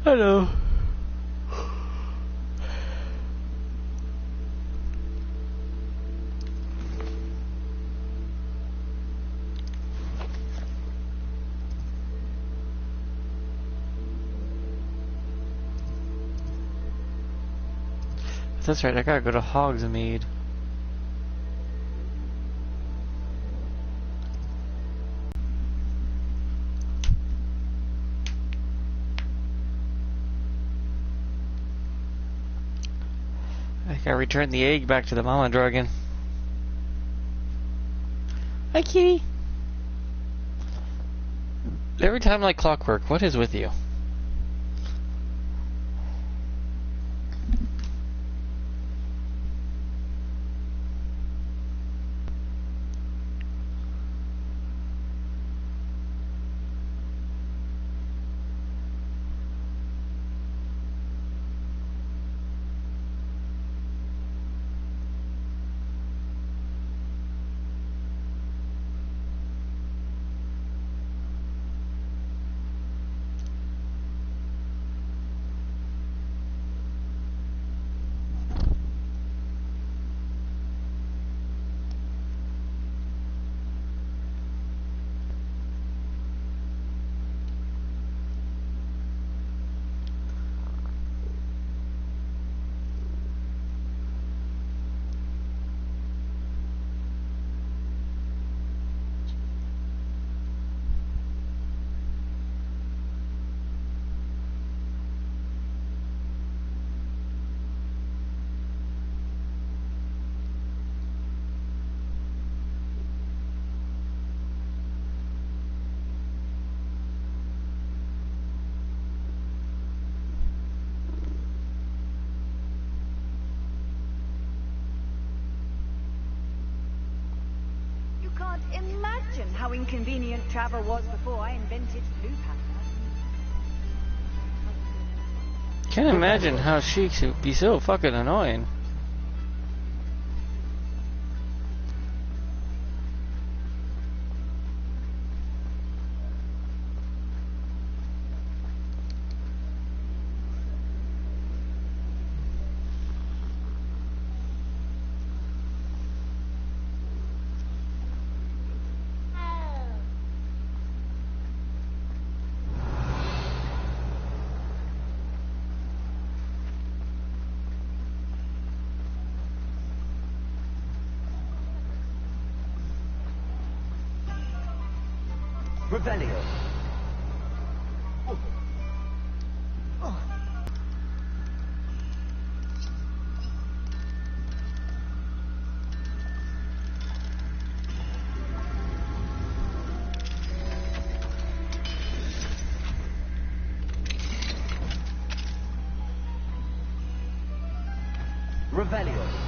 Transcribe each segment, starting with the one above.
Hello. That's right, I gotta go to Hogsmeade. I gotta return the egg back to the mama dragon. Hi, kitty. Every time like clockwork, what is with you? Imagine how inconvenient travel was before I invented Blue Panther. Can't imagine how she could be so fucking annoying. Revelio. Revelio.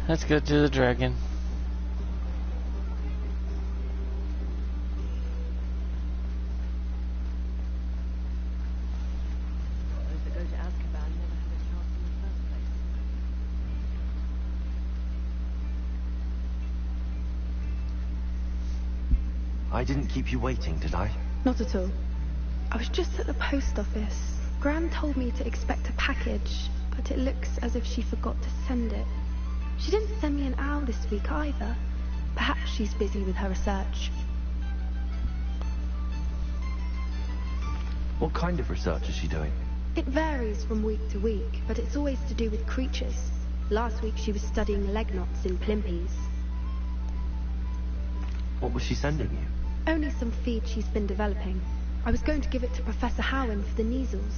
Let's go to the dragon. Those that go to Azkaban never had a chance in the first place. I didn't keep you waiting, did I? Not at all. I was just at the post office. Gran told me to expect a package, but it looks as if she forgot to send it. She didn't send me an owl this week either. Perhaps she's busy with her research. What kind of research is she doing? It varies from week to week, but it's always to do with creatures. Last week she was studying legnots in Plimpies. What was she sending you? Only some feed she's been developing. I was going to give it to Professor Howin for the measles.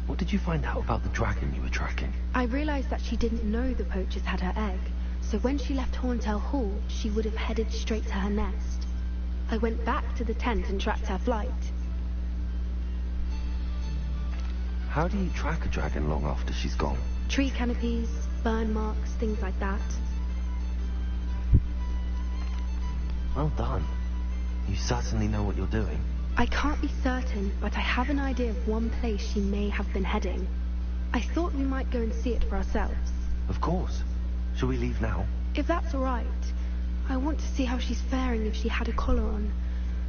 What did you find out about the dragon you were tracking? I realized that she didn't know the poachers had her egg, so when she left Horntail Hall, she would have headed straight to her nest. I went back to the tent and tracked her flight. How do you track a dragon long after she's gone? Tree canopies, burn marks, things like that. Well done. You certainly know what you're doing. I can't be certain, but I have an idea of one place she may have been heading. I thought we might go and see it for ourselves. Of course. Shall we leave now? If that's all right. I want to see how she's faring if she had a collar on.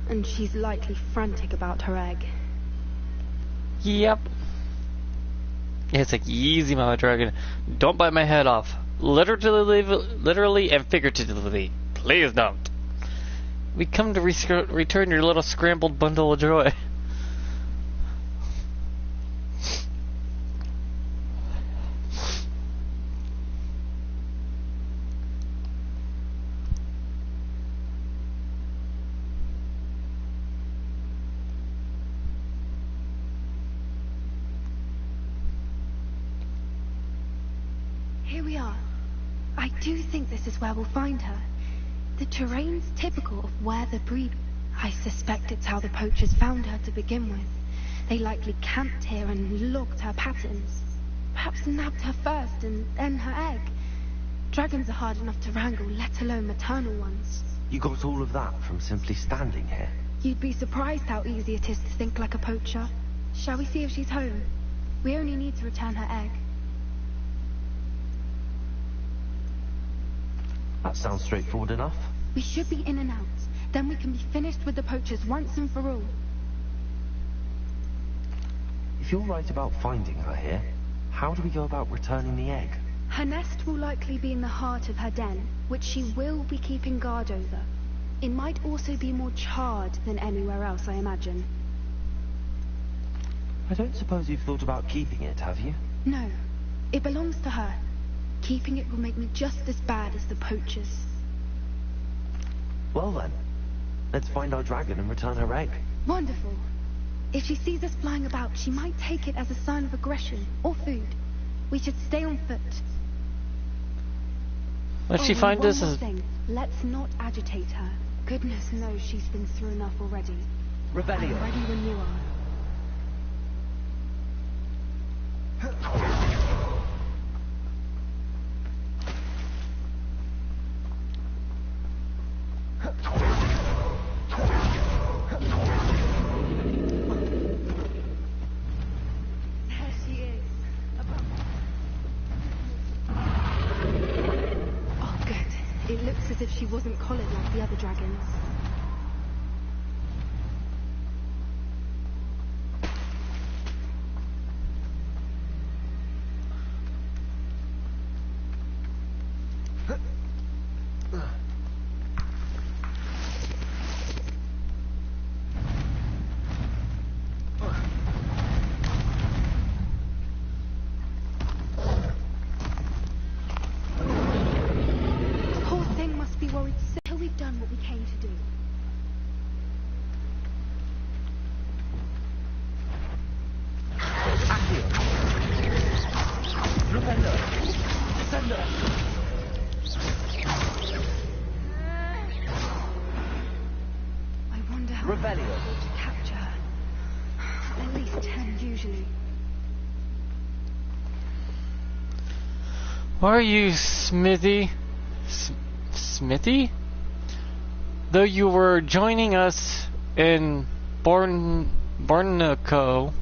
And she's likely frantic about her egg. Yep. It's like, easy, Mama Dragon. Don't bite my head off. Literally and figuratively. Please don't. We come to return your little scrambled bundle of joy. Here we are. I do think this is where we'll find her. The terrain's typical of where the breed... I suspect it's how the poachers found her to begin with. They likely camped here and logged her patterns. Perhaps nabbed her first and then her egg. Dragons are hard enough to wrangle, let alone maternal ones. You got all of that from simply standing here? You'd be surprised how easy it is to think like a poacher. Shall we see if she's home? We only need to return her egg. That sounds straightforward enough. We should be in and out. Then we can be finished with the poachers once and for all. If you're right about finding her here, how do we go about returning the egg? Her nest will likely be in the heart of her den, which she will be keeping guard over. It might also be more charred than anywhere else, I imagine. I don't suppose you've thought about keeping it, have you? No. It belongs to her. Keeping it will make me just as bad as the poachers. Well then, let's find our dragon and return her egg. Wonderful. If she sees us flying about, she might take it as a sign of aggression or food. We should stay on foot. Let's she find us as... Thing. Let's not agitate her. Goodness knows she's been through enough already. Rebellion. I'm ready when you are. As if she wasn't collared like the other dragons. Why are you, Smithy? Smithy? Though you were joining us in Bornico,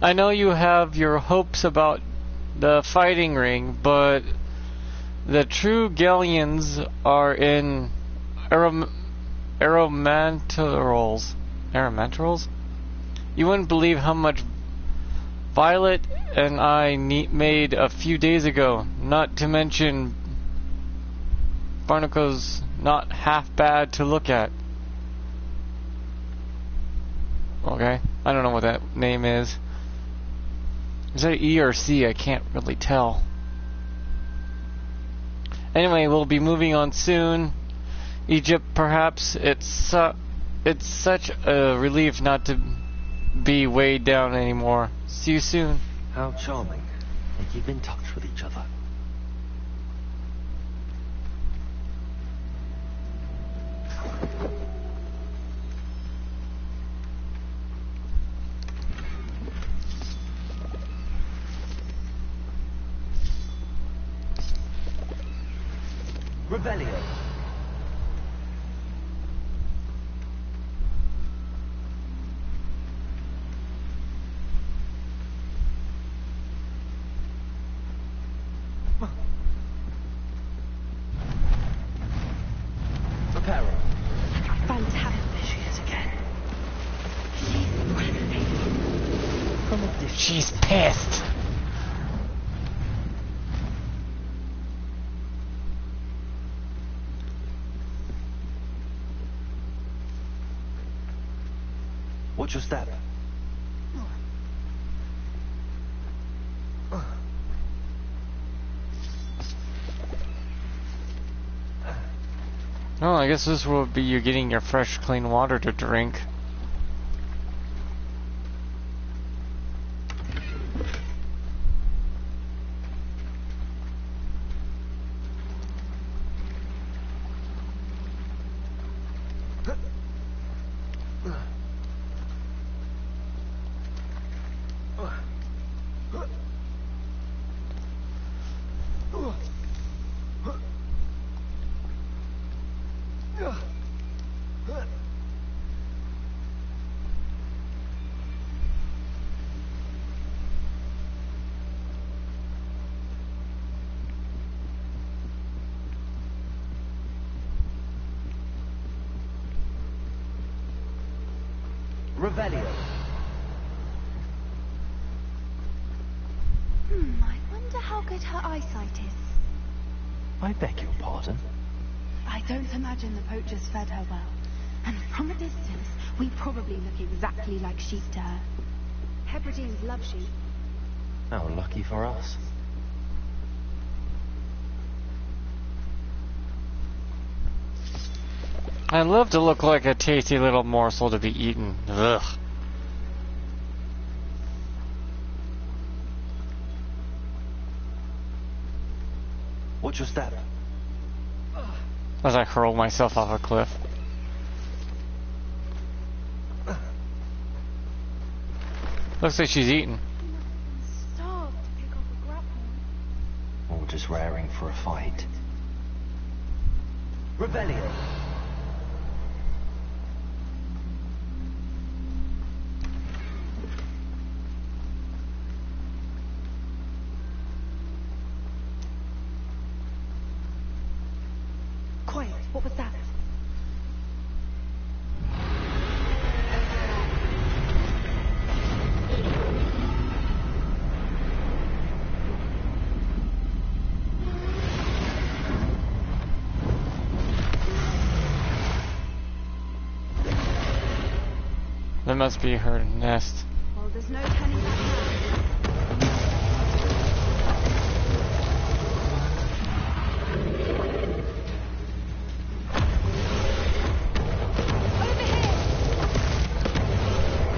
I know you have your hopes about the fighting ring, but the true galleons are in aeromanturols. Aeromanturols? You wouldn't believe how much Violet and I made a few days ago. Not to mention Barnaco's not half bad to look at. Okay, I don't know what that name is. Is that E or C? I can't really tell. Anyway, we'll be moving on soon. Egypt, perhaps. It's such a relief not to be weighed down anymore. See you soon. How charming. They keep in touch with each other. Revelio. Reparo. Fantastic. There she is again. She's breathtaking. From a distance. She's pissed. Watch your step. Oh, I guess this will be you getting your fresh, clean water to drink. Revelio. I wonder how good her eyesight is. I beg your pardon. I don't imagine the poachers fed her well. And from a distance, we probably look exactly like sheep to her. Hebrideans love sheep. How lucky for us. I love to look like a tasty little morsel to be eaten. Ugh. Watch your step. As I hurl myself off a cliff. Looks like she's eating. Starved to pick up a grapple. Or just raring for a fight. Revelio. Quiet, what was that? That must be her nest. Well, there's no turning back now.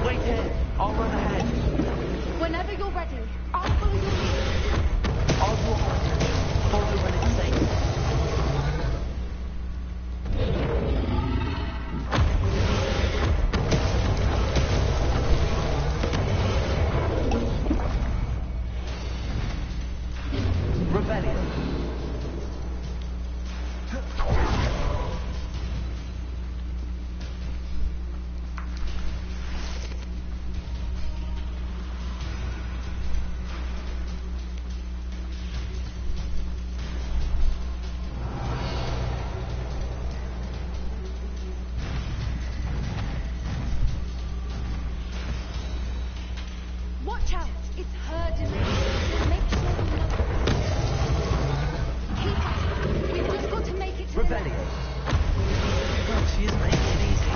Wait here. I'll run ahead. Whenever you're ready, I'll follow your lead. I'll walk. Follow when it's safe. Rebellion. Watch out! It's her domain. Make sure you know it. Keep up. We've just got to make it to the Rebellion. God, she isn't making it easy.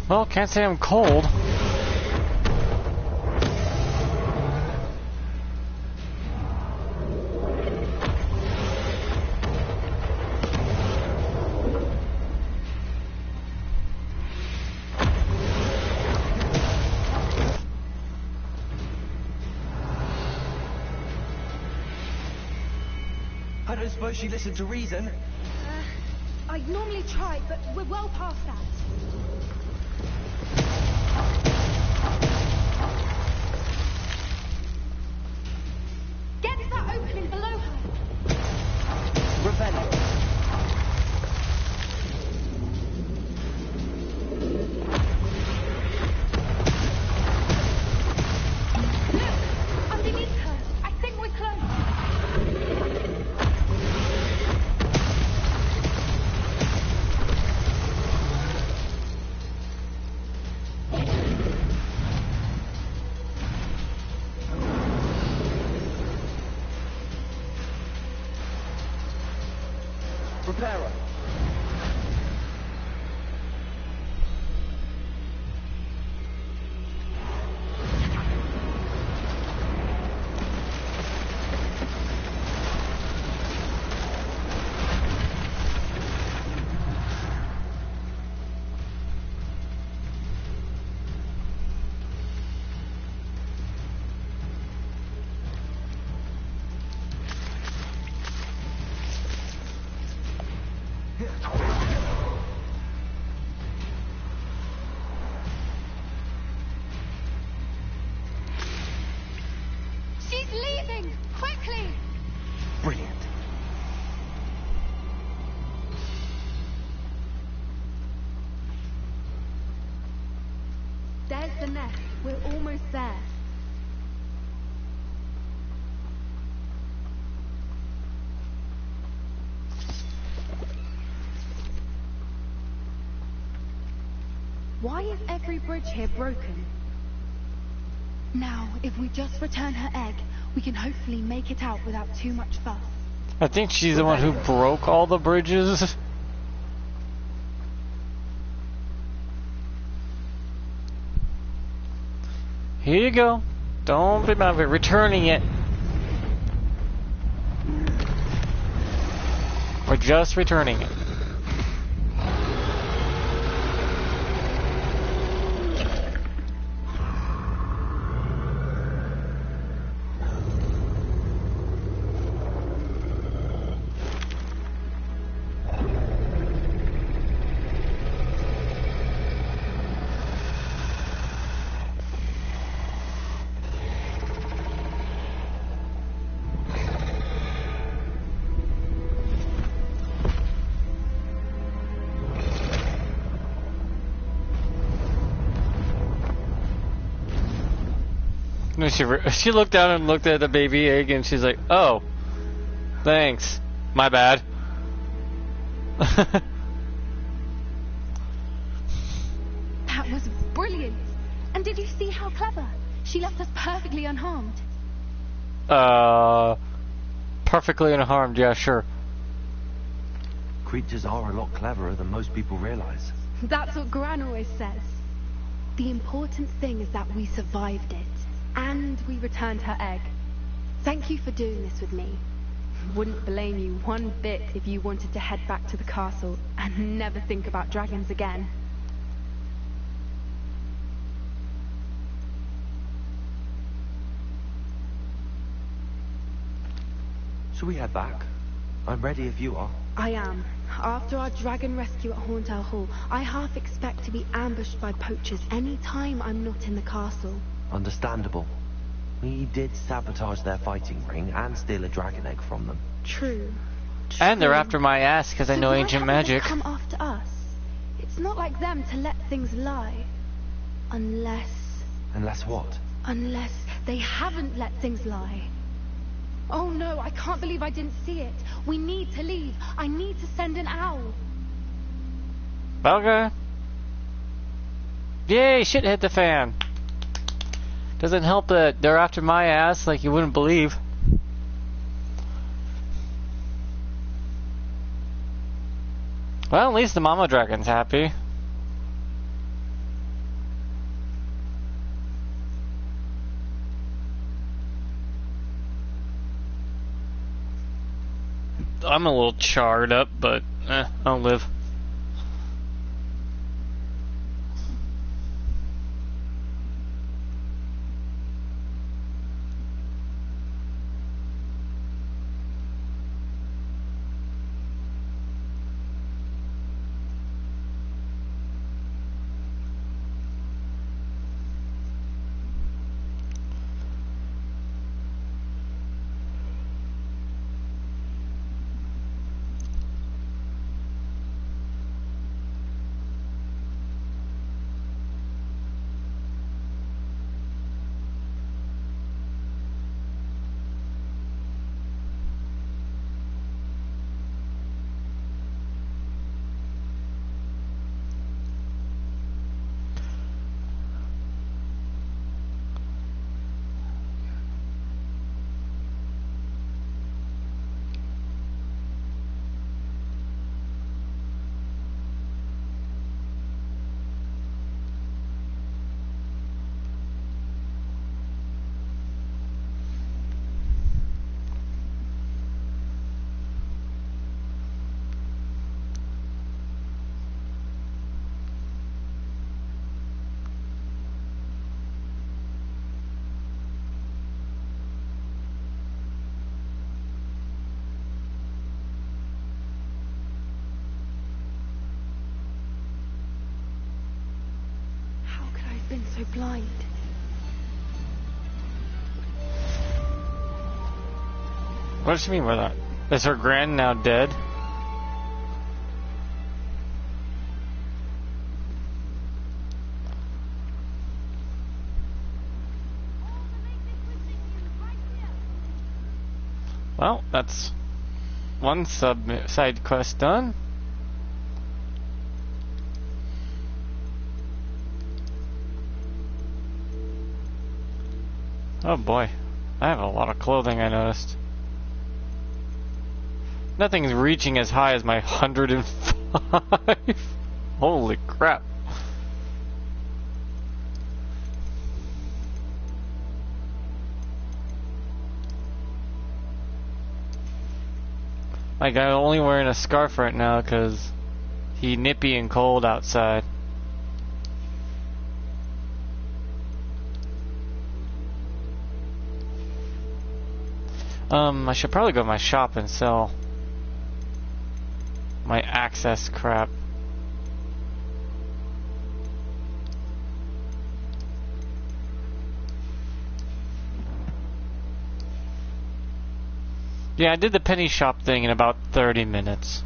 Well, can't say I'm cold. I don't suppose she listened to reason. I'd normally try, but we're well past that. Get to that opening below her. Revelio. Look! Underneath her. I think we're close. Repairer. She's leaving! Quickly! Brilliant. There's the nest. We're almost there. Why is every bridge here broken? Now, if we just return her egg, we can hopefully make it out without too much fuss. I think she's the one who broke all the bridges. Here you go. Don't be mad. We're returning it. We're just returning it. No, she looked down and looked at the baby egg and she's like, "Oh, thanks. My bad." That was brilliant. And did you see how clever? She left us perfectly unharmed. Perfectly unharmed. Yeah, sure. Creatures are a lot cleverer than most people realize. That's what Gran always says. The important thing is that we survived it. And we returned her egg. Thank you for doing this with me. Wouldn't blame you one bit if you wanted to head back to the castle and never think about dragons again. Shall we head back? I'm ready if you are. I am. After our dragon rescue at Hauntel Hall, I half expect to be ambushed by poachers any time I'm not in the castle. Understandable. We did sabotage their fighting ring and steal a dragon egg from them. True. And they're True. after my ass because I So know why ancient haven't they magic. come after us? It's not like them to let things lie. Unless Unless what? they haven't let things lie. Oh no, I can't believe I didn't see it. We need to leave. I need to send an owl. Okay. Yay, shit hit the fan. Doesn't help that they're after my ass like you wouldn't believe. Well, at least the mama dragon's happy. I'm a little charred up, but I'll live. I've been so blind. What does she mean by that? Is her grand now dead? Well, that's one side quest done. Oh boy, I have a lot of clothing, I noticed. Nothing's reaching as high as my 105. Holy crap. My guy only wearing a scarf right now because he's nippy and cold outside. I should probably go to my shop and sell my access crap. Yeah, I did the penny shop thing in about 30 minutes.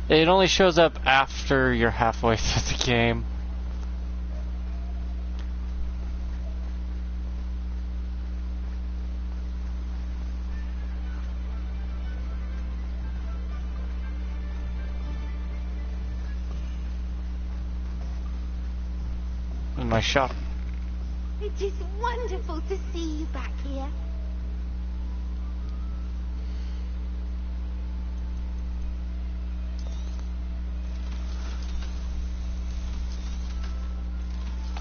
It only shows up after you're halfway through the game. In my shop. It is wonderful to see you back here.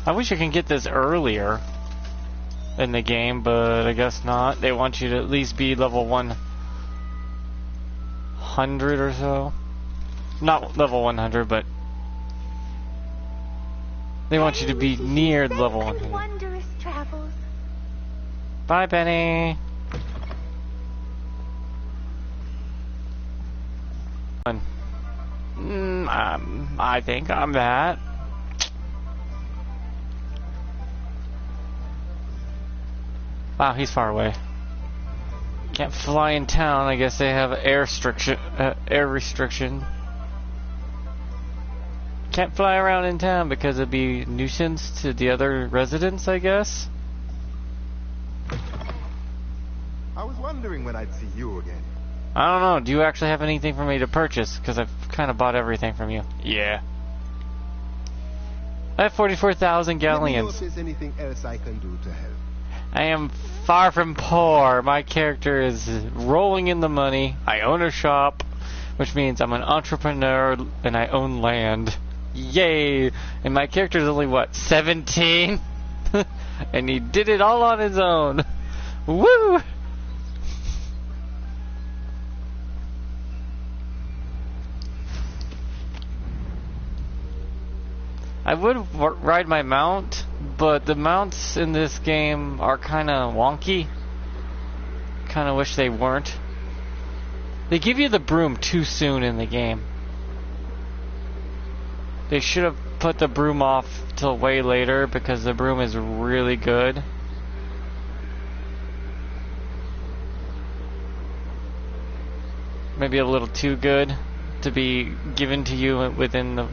I wish I could get this earlier in the game, but I guess not. They want you to at least be level 100 or so. Not level 100, but they want you to be near level 100. Wondrous travels. Bye, Penny. I think I'm that. Wow, he's far away. Can't fly in town. I guess they have air restriction. Can't fly around in town because it'd be a nuisance to the other residents, I guess. I was wondering when I'd see you again. I don't know. Do you actually have anything for me to purchase? Because I've kind of bought everything from you. Yeah. I have 44,000 galleons. Let me know if there's anything else I can do to help. I am far from poor. My character is rolling in the money. I own a shop, which means I'm an entrepreneur and I own land. Yay! And my character is only, what, 17? And he did it all on his own. Woo! I would ride my mount, but the mounts in this game are kind of wonky. Kind of wish they weren't. They give you the broom too soon in the game. They should have put the broom off till way later because the broom is really good. Maybe a little too good to be given to you within the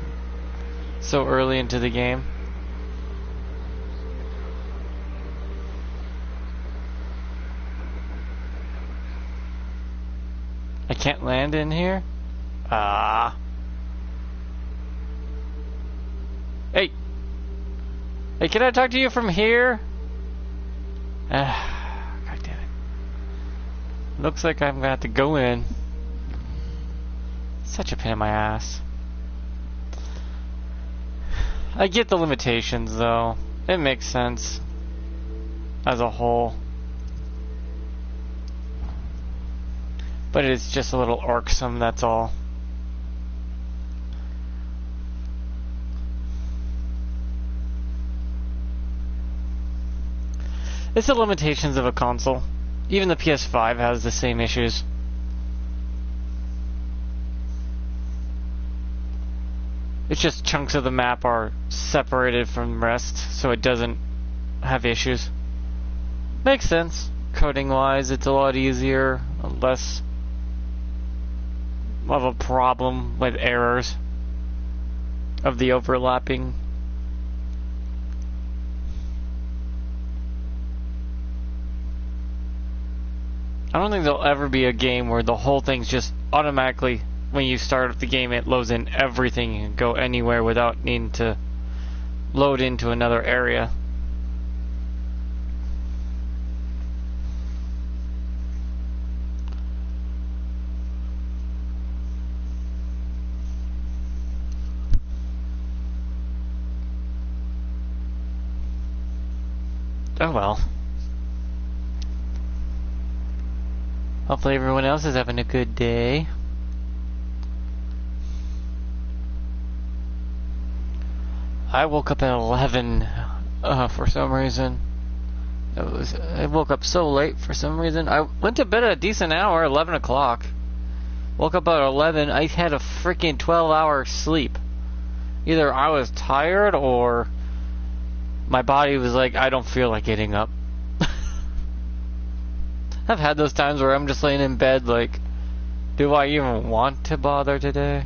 so early into the game. I can't land in here? Ah. Hey! Hey, can I talk to you from here? God damn it. Looks like I'm gonna have to go in. Such a pain in my ass. I get the limitations, though. It makes sense as a whole. But it's just a little irksome, that's all. It's the limitations of a console. Even the PS5 has the same issues. It's just chunks of the map are separated from the rest, so it doesn't have issues. Makes sense. Coding-wise, it's a lot easier, less of a problem with errors of the overlapping. I don't think there'll ever be a game where the whole thing's just automatically, when you start the game, it loads in everything. You can go anywhere without needing to load into another area. Oh well. Hopefully everyone else is having a good day. I woke up at 11 for some reason. I woke up so late for some reason. I went to bed at a decent hour, 11 o'clock. Woke up at 11. I had a freaking 12-hour sleep. Either I was tired or my body was like, I don't feel like getting up. I've had those times where I'm just laying in bed like, do I even want to bother today?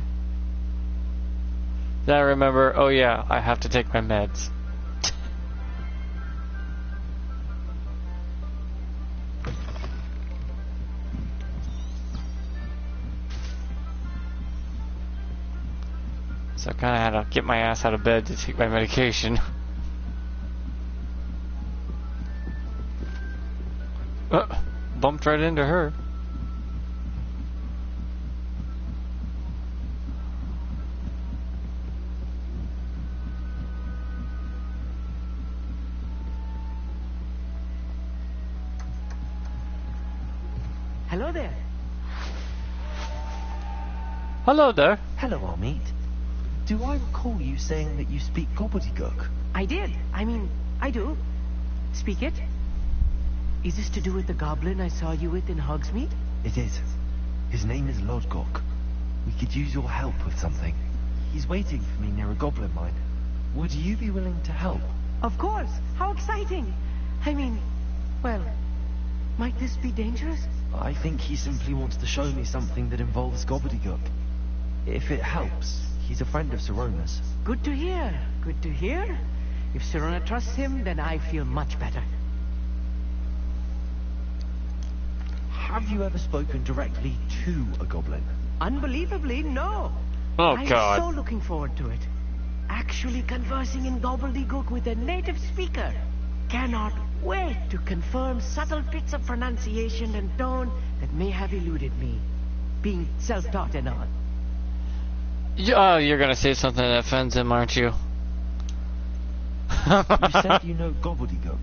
Then I remember, oh yeah, I have to take my meds. So I kind of had to get my ass out of bed to take my medication. Bumped right into her. Hello there. Hello there. Hello, Amit. Do I recall you saying that you speak gobbledygook? I did. I mean, I do. Speak it. Is this to do with the goblin I saw you with in Hogsmeade? It is. His name is Lodgok. We could use your help with something. He's waiting for me near a goblin mine. Would you be willing to help? Of course. How exciting. I mean, well, might this be dangerous? I think he simply wants to show me something that involves gobbledygook. If it helps, he's a friend of Sirona's. Good to hear. Good to hear. If Sirona trusts him, then I feel much better. Have you ever spoken directly to a goblin? Unbelievably, no. Oh, I'm God. so looking forward to it. Actually conversing in gobbledygook with a native speaker. Cannot wait to confirm subtle bits of pronunciation and tone that may have eluded me. Being self-taught and all. Oh, you're gonna say something that offends him, aren't you? You said you know gobbledygook,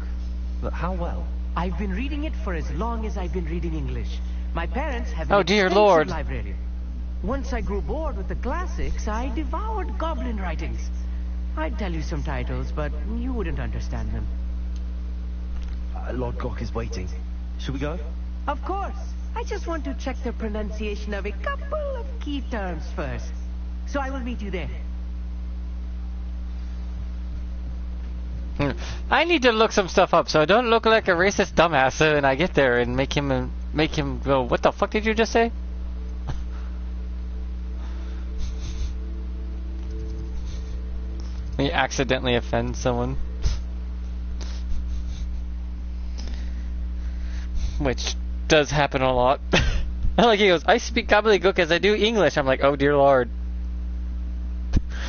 but how well? I've been reading it for as long as I've been reading English. My parents have an Oh, dear extensive Lord. library. Once I grew bored with the classics, I devoured goblin writings. I'd tell you some titles, but you wouldn't understand them. Lodgok is waiting. Shall we go? Of course. I just want to check the pronunciation of a couple of key terms first. So I will meet you there. I need to look some stuff up so I don't look like a racist dumbass and I get there and make him go, what the fuck did you just say? When you accidentally offend someone. Which does happen a lot. Like he goes, I speak gobbledygook as I do English. I'm like, oh dear Lord.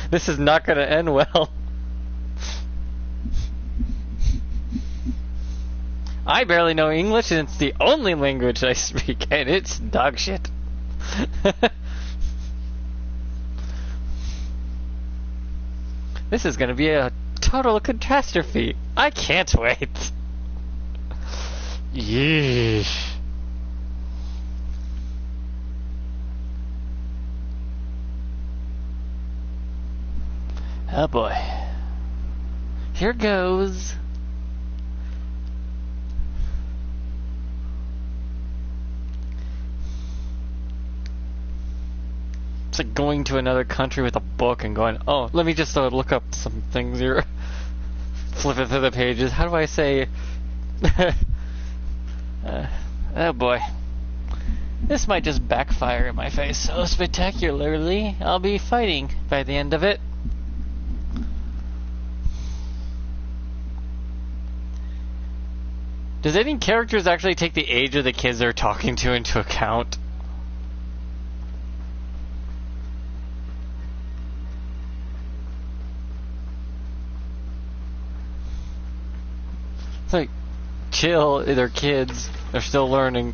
This is not gonna end well. I barely know English and it's the only language I speak and it's dog shit. This is gonna be a total catastrophe. I can't wait. Yeesh. Oh boy. Here goes. It's like going to another country with a book and going, oh, let me just look up some things here. Flipping through the pages. How do I say... oh boy. This might just backfire in my face so spectacularly. I'll be fighting by the end of it. Does any characters actually take the age of the kids they're talking to into account? It's like, chill, they're kids. They're still learning.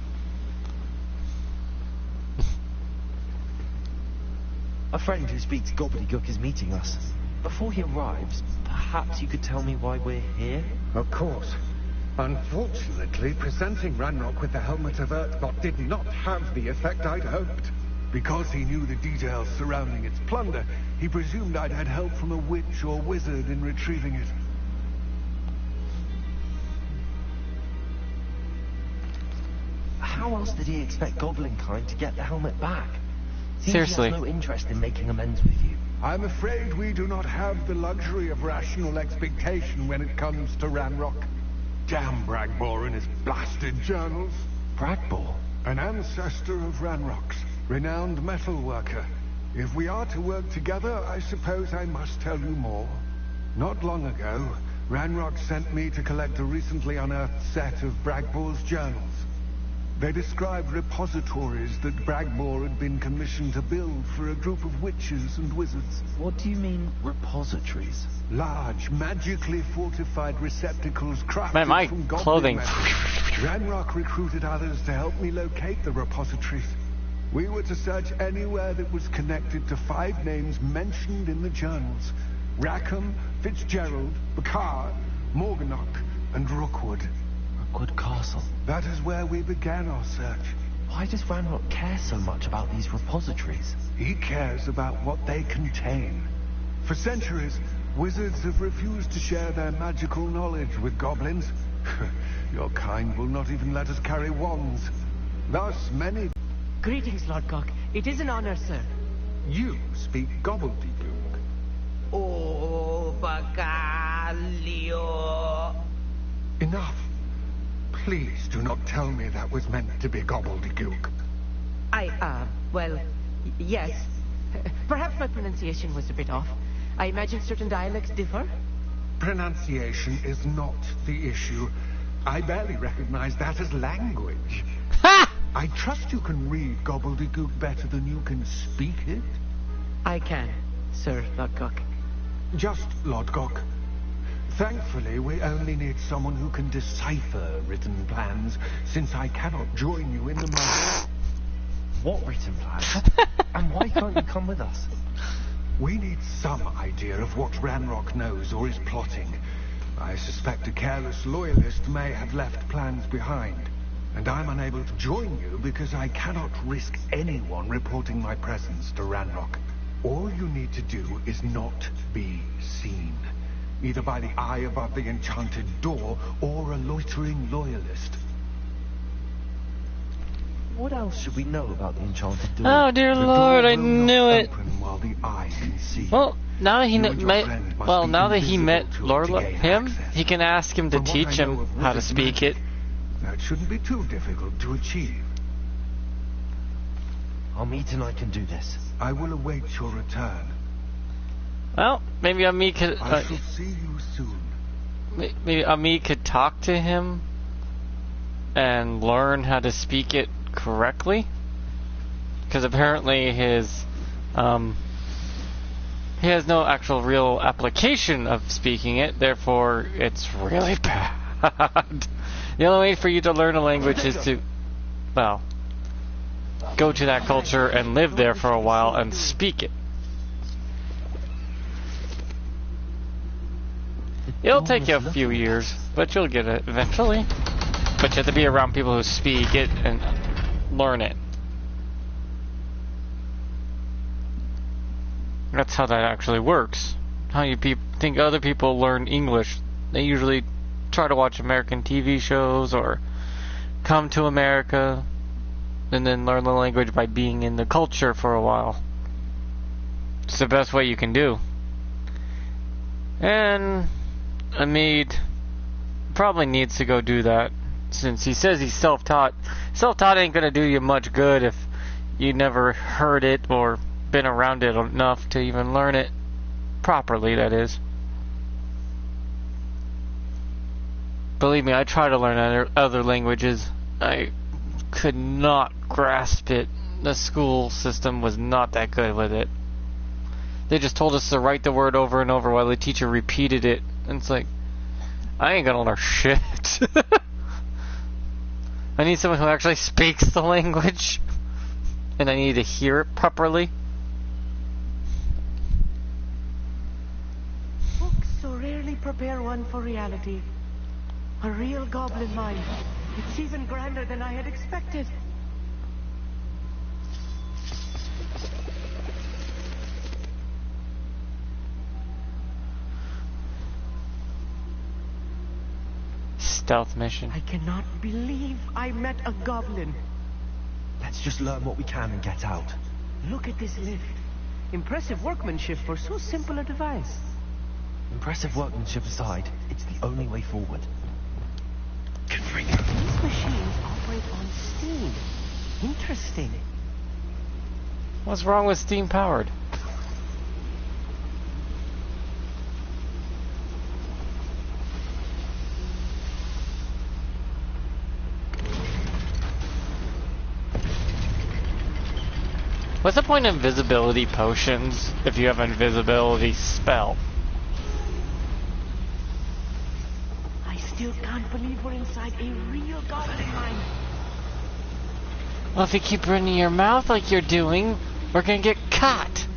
A friend who speaks gobbledygook is meeting us. Before he arrives, perhaps you could tell me why we're here? Of course. Unfortunately, presenting Ranrock with the Helmet of Earthbot did not have the effect I'd hoped. Because he knew the details surrounding its plunder, he presumed I'd had help from a witch or wizard in retrieving it. How else did he expect Goblinkind to get the helmet back? Seems Seriously. He has no interest in making amends with you. I'm afraid we do not have the luxury of rational expectation when it comes to Ranrock. Damn Bragbor and his blasted journals. Bragbor? An ancestor of Ranrock's, renowned metal worker. If we are to work together, I suppose I must tell you more. Not long ago, Ranrock sent me to collect a recently unearthed set of Bragbor's journals. They described repositories that Bragbor had been commissioned to build for a group of witches and wizards. What do you mean, repositories? Large, magically fortified receptacles crafted Man, my from goblin clothing. metal. Ranrock recruited others to help me locate the repositories. We were to search anywhere that was connected to 5 names mentioned in the journals. Rackham, Fitzgerald, Bacard, Morganach, and Rookwood. Rookwood Castle. That is where we began our search. Why does Ranrock care so much about these repositories? He cares about what they contain. For centuries, wizards have refused to share their magical knowledge with goblins. Your kind will not even let us carry wands. Thus, many... Greetings, Lord Cock. It is an honor, sir. You speak gobbledygook. Oh, Bacalio. Enough. Please do not tell me that was meant to be gobbledygook. Yes. Perhaps my pronunciation was a bit off. I imagine certain dialects differ. Pronunciation is not the issue. I barely recognize that as language. Ha! I trust you can read gobbledygook better than you can speak it. I can, sir, Lord Cock. Just, Lodgok. Thankfully, we only need someone who can decipher written plans, since I cannot join you in the matter. What written plans? And why can't you come with us? We need some idea of what Ranrock knows or is plotting. I suspect a careless loyalist may have left plans behind. And I'm unable to join you because I cannot risk anyone reporting my presence to Ranrock. All you need to do is not be seen. Either by the eye above the enchanted door, or a loitering loyalist. What else should we know about the enchanted door? Oh dear The Lord, door I will knew not it. open while the eye can see. Well, now that he You and your met, friend must well, be now that he met invisible Lord to gain him, access. he can ask him to From what teach I know him of how to wizard speak it. magic, that shouldn't be too difficult to achieve. Amita can do this. I will await your return. Well, maybe Ami could. I shall see you soon. Maybe Ami could talk to him and learn how to speak it correctly, because apparently his he has no actual real application of speaking it. Therefore, it's really bad. The only way for you to learn a language is to, well, go to that culture and live there for a while and speak it. It'll take you a few years, but you'll get it eventually. But you have to be around people who speak it and learn it. That's how that actually works. How you think other people learn English. They usually try to watch American TV shows or come to America and then learn the language by being in the culture for a while. It's the best way you can do. And Amid probably needs to go do that, since he says he's self-taught. Self-taught ain't gonna do you much good if you never heard it or been around it enough to even learn it properly, that is. Believe me, I try to learn other languages. I could not grasp it. The school system was not that good with it. They just told us to write the word over and over while the teacher repeated it. And it's like, I ain't gonna learn shit. I need someone who actually speaks the language. And I need to hear it properly. Books so rarely prepare one for reality. A real goblin mind. It's even grander than I had expected. Stealth mission. I cannot believe I met a goblin. Let's just learn what we can and get out. Look at this lift. Impressive workmanship for so simple a device. Impressive workmanship aside, it's the only way forward. These machines operate on steam. Interesting. What's wrong with steam powered? What's the point of invisibility potions if you have an invisibility spell? I still can't believe we're inside a real goblin mine. Well, if you keep running your mouth like you're doing, we're gonna get caught.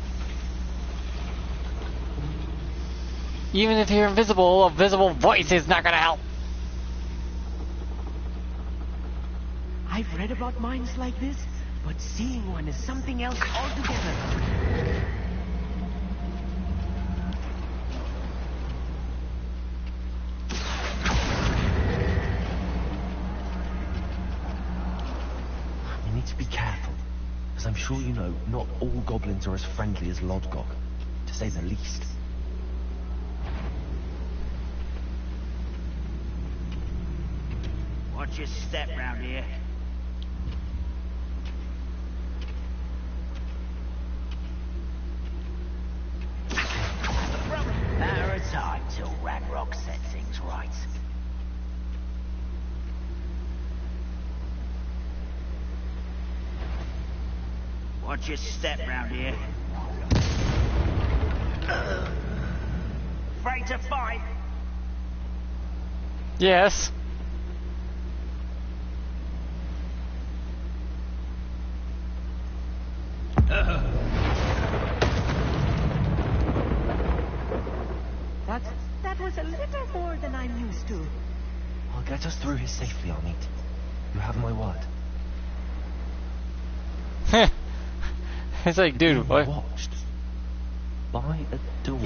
Even if you're invisible, a visible voice is not gonna help. I've read about mines like this, but seeing one is something else altogether. You need to be careful, as I'm sure you know, not all goblins are as friendly as Lodgok, to say the least. Watch your step round here. Matter of time till Ranrock set things right. Watch your step round here. Afraid to fight? Yes. That was a little more than I'm used to. I'll get us through here safely, Arnit. You have my word. It's like, dude, what? Watched by a door.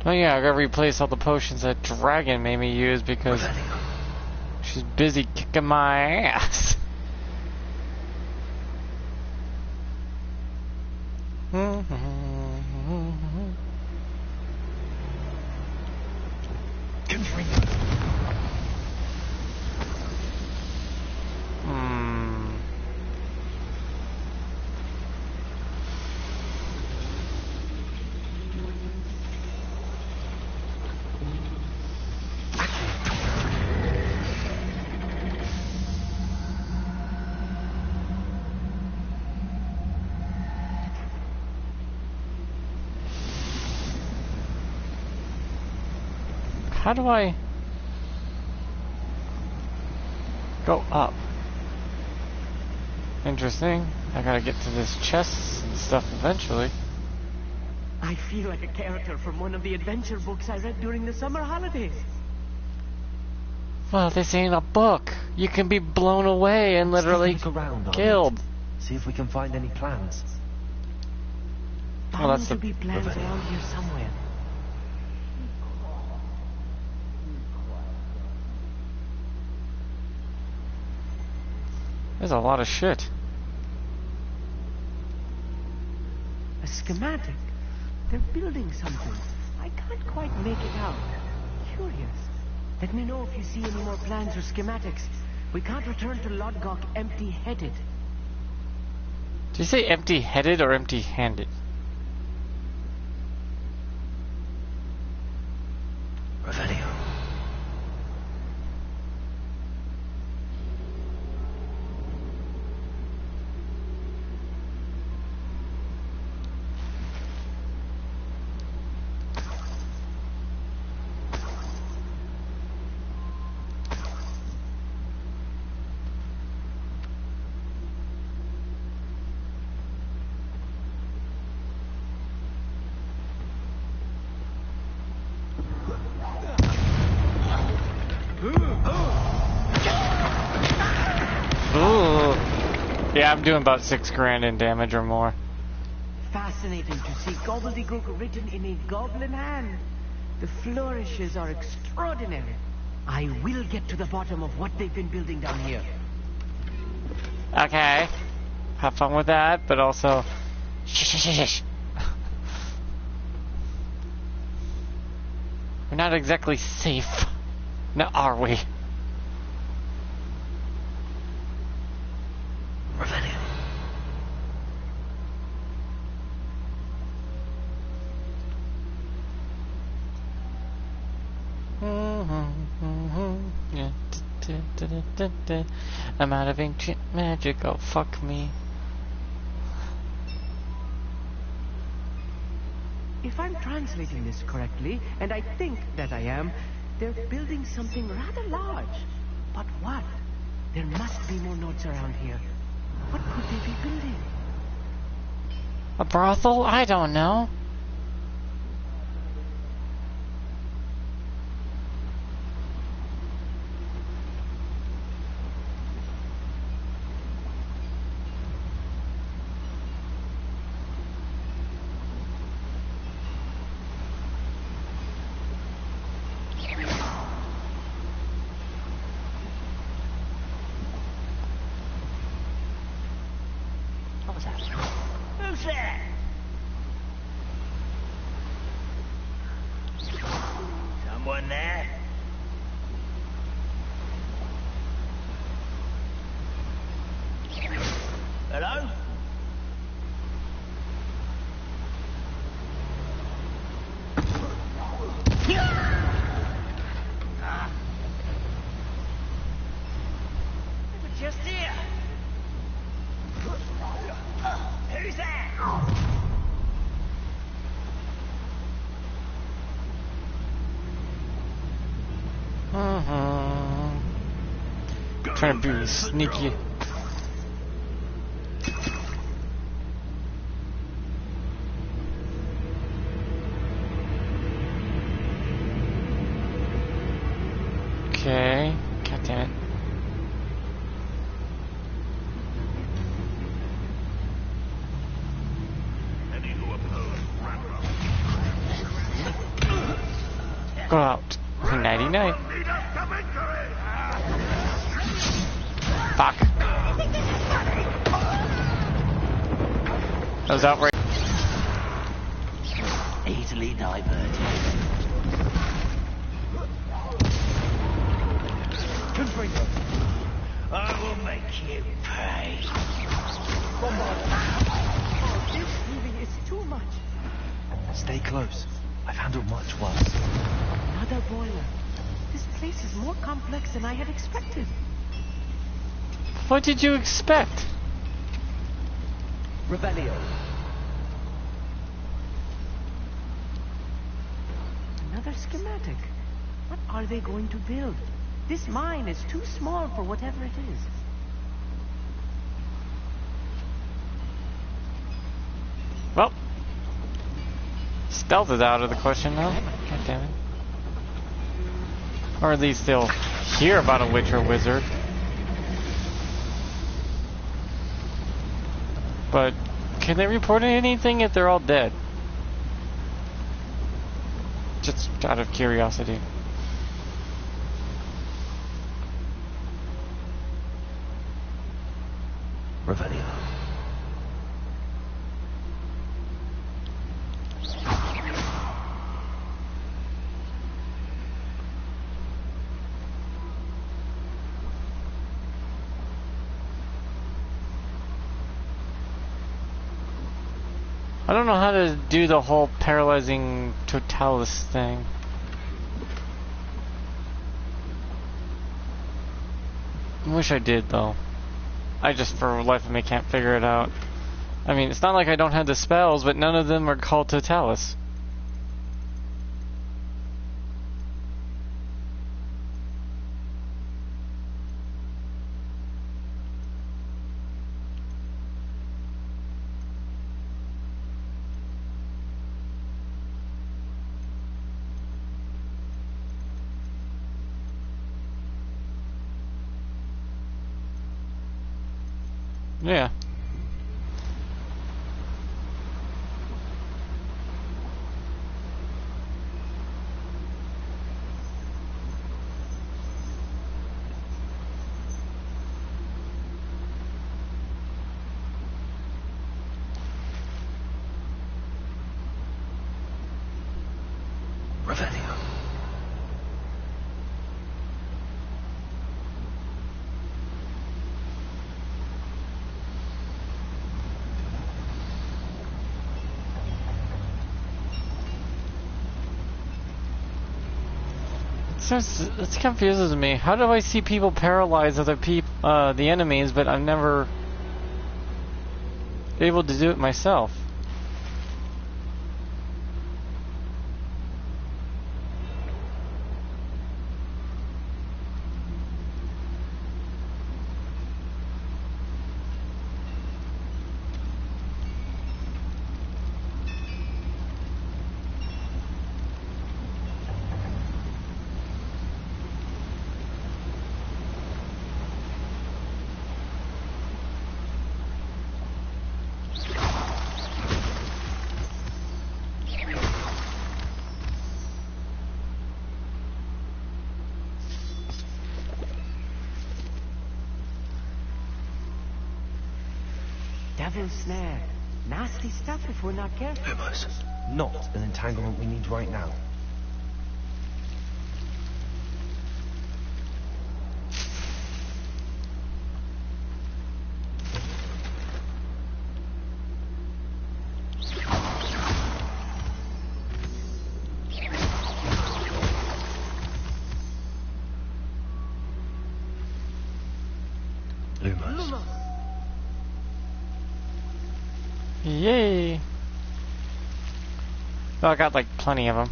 Oh yeah, I gotta replace all the potions that Dragon made me use because she's busy kicking my ass. How do I go up? Interesting. I gotta get to this chest and stuff eventually. I feel like a character from one of the adventure books I read during the summer holidays. Well, this ain't a book. You can be blown away and literally Let's take a look around, killed. Arnit. See if we can find any plans. Well, that's Bound the- to be plans around here somewhere. There's a lot of shit. A schematic? They're building something. I can't quite make it out. Curious. Let me know if you see any more plans or schematics. We can't return to Lodgok empty-headed. Did you say empty-headed or empty-handed? Revelio. Ooh. Yeah, I'm doing about 6 grand in damage or more. Fascinating to see gobbledygook written in a goblin hand. The flourishes are extraordinary. I will get to the bottom of what they've been building down here. Okay. Have fun with that, but also... Shh. We're not exactly safe. Now are we? Revelio. Yeah. I'm out of ancient magic. Oh, fuck me. If I'm translating this correctly, and I think that I am, they're building something rather large. But what? There must be more notes around here. What could they be building? A brothel? I don't know. Who's there? Someone there? Hello? They were just here. Who's there? Trying to be sneaky. Okay. God damn it. Go out. Nighty night. Fuck. That was outrageous. Easily diverted. I will make you pay. Oh, this really is too much. Stay close. I've handled much worse. Another boiler. This place is more complex than I had expected. What did you expect? Revelio. Another schematic. What are they going to build? This mine is too small for whatever it is. Well, stealth is out of the question now. God damn it. Or at least they'll hear about a witch or wizard. But can they report anything if they're all dead? Just out of curiosity. Revelio. I don't know how to do the whole paralyzing totalis thing. I wish I did, though. I just, for the life of me, can't figure it out. I mean, it's not like I don't have the spells, but none of them are called totalis. Yeah. Revelio. It confuses me. How do I see people paralyze other people, the enemies, but I'm never able to do it myself? Devil's snare. Nasty stuff if we're not careful. Lumos. Not an entanglement we need right now. Lumos. Yay! Well, I got like plenty of them.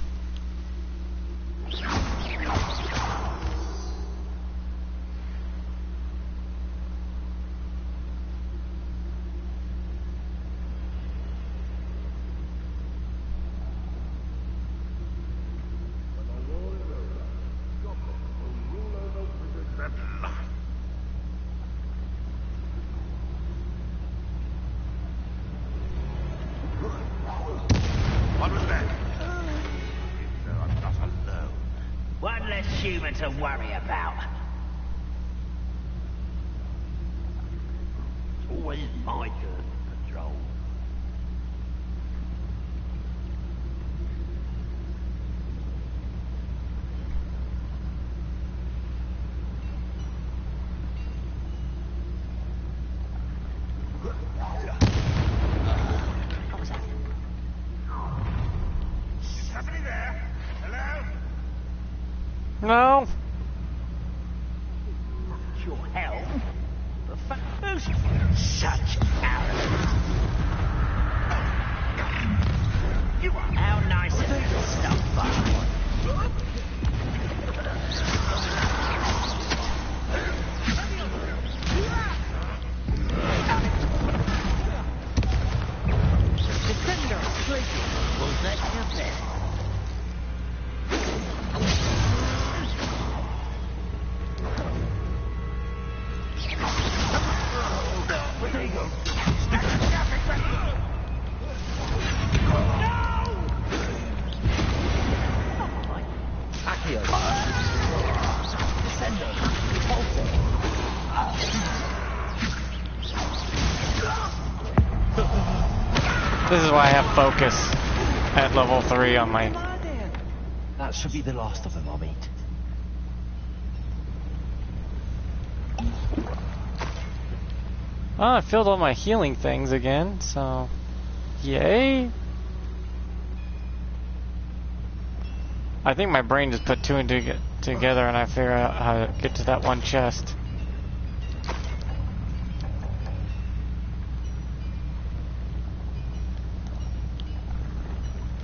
One less human to worry about. It's always my turn to patrol. What was that? Is somebody there? Hello? No! Your hell? Who's such arrogance? You are how nice of you to stop by. Defender sleeping. Was that your best? There you go. Accio. Defender. This is why I have focus at level 3 on my... That should be the last of them, Amit. Oh, I filled all my healing things again, so... Yay! I think my brain just put two and two together and I figured out how to get to that one chest.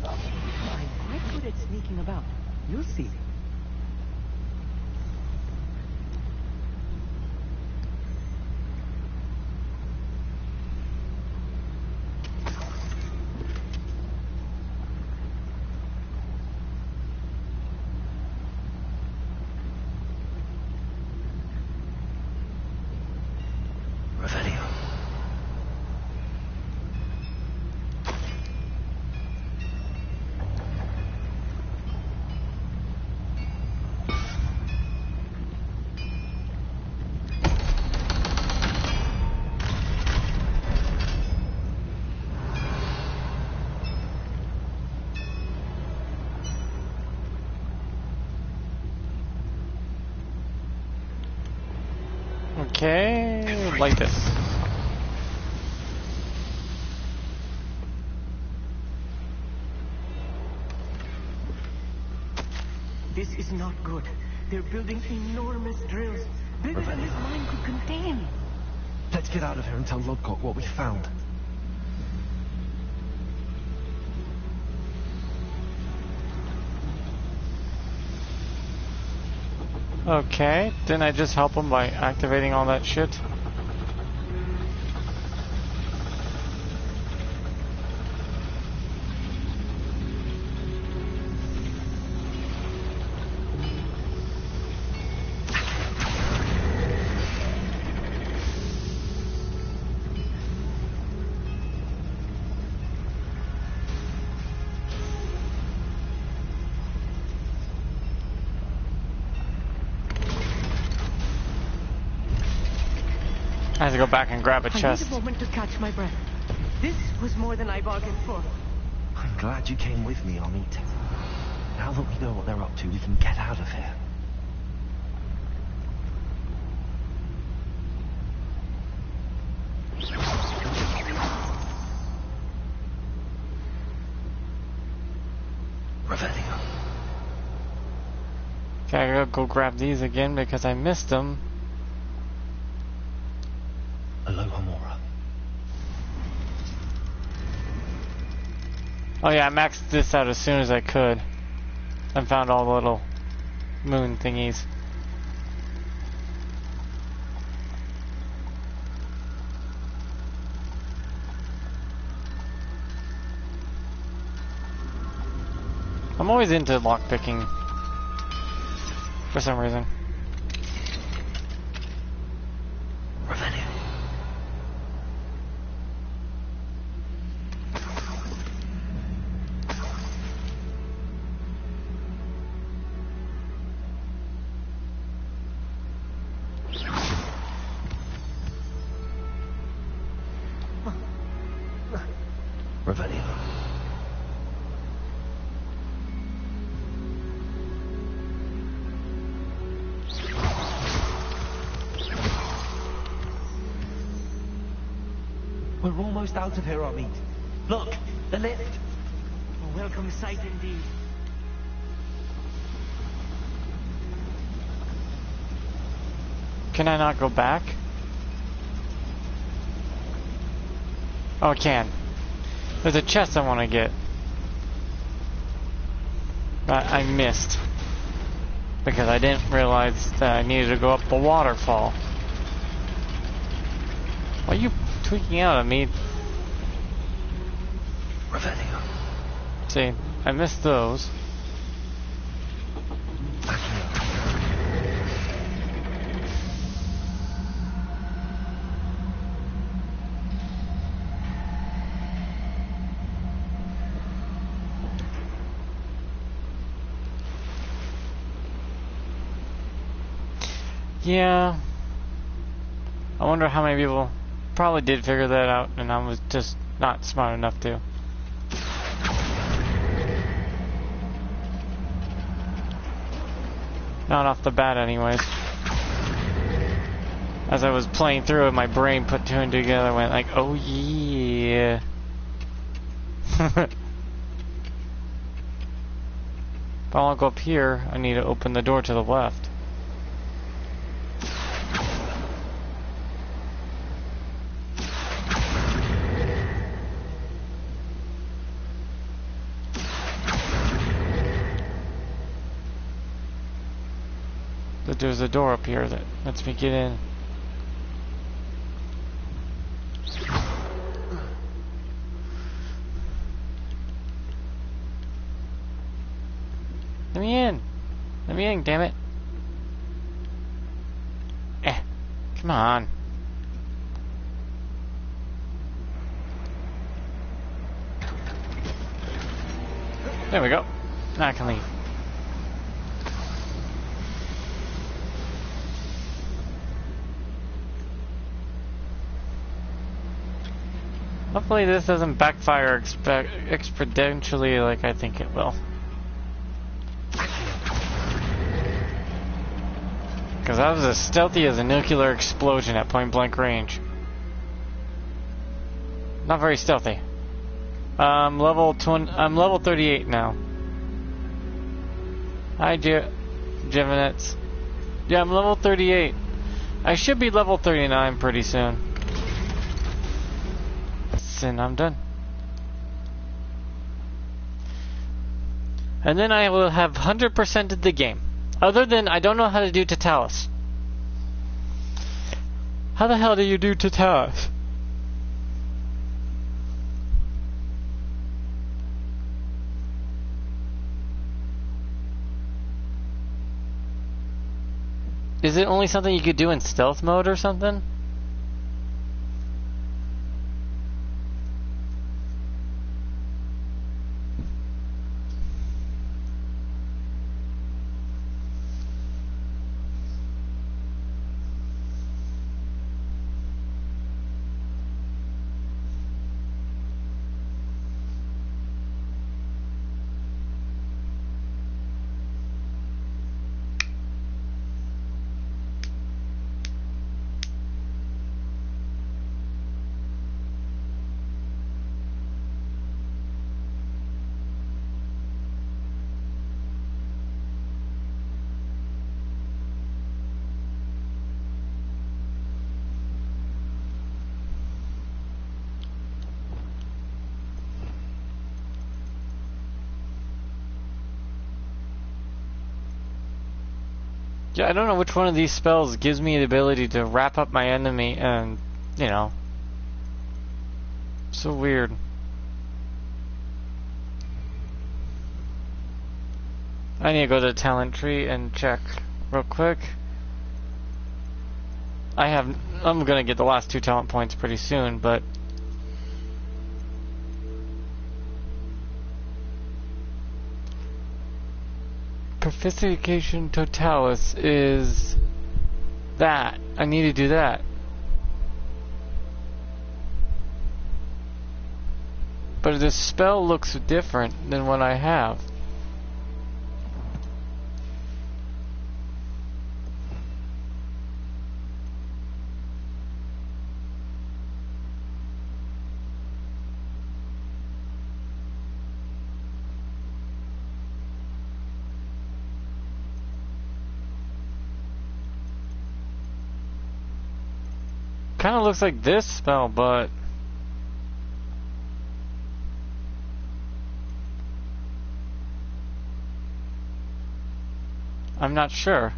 I'm quite good at sneaking about. You'll see. Okay, like this. This is not good. They're building enormous drills, bigger than this mine could contain. Let's get out of here and tell Lodgok what we found. Okay, didn't I just help him by activating all that shit? I have to go back and grab a chest. I need a moment to catch my breath. This was more than I bargained for. I'm glad you came with me, Amit. Now that we know what they're up to, we can get out of here. Revelio. Okay, I gotta go grab these again because I missed them. Alohomora. Oh yeah, I maxed this out as soon as I could. And found all the little moon thingies. I'm always into lockpicking for some reason. Revelio. Revelio. We're almost out of here, Amit. Look, the lift. A welcome sight indeed. Can I not go back? Oh, I can. There's a chest I want to get. But I missed. Because I didn't realize that I needed to go up the waterfall. Why are you tweaking out at me? Revelio. See, I missed those. Yeah. I wonder how many people probably did figure that out and I was just not smart enough to. Not off the bat, anyways. As I was playing through it, my brain put two and two together, went like, oh yeah. If I want to go up here, I need to open the door to the left. But there's a door up here that lets me get in. Let me in! Let me in, damn it! Come on. There we go. Now I can leave. Hopefully this doesn't backfire exponentially like I think it will. Because that was as stealthy as a nuclear explosion at point blank range. Not very stealthy. I'm level 38 now. Hi, Jiminets. Yeah, I'm level 38. I should be level 39 pretty soon. And I'm done. And then I will have 100%ed the game. Other than, I don't know how to do Totalis. How the hell do you do Totalis? Is it only something you could do in stealth mode or something? Yeah, I don't know which one of these spells gives me the ability to wrap up my enemy and, you know. So weird. I need to go to the talent tree and check real quick. I'm gonna get the last 2 talent points pretty soon, but Proficification Totalis is that. I need to do that. But this spell looks different than what I have. Kind of looks like this spell, but I'm not sure.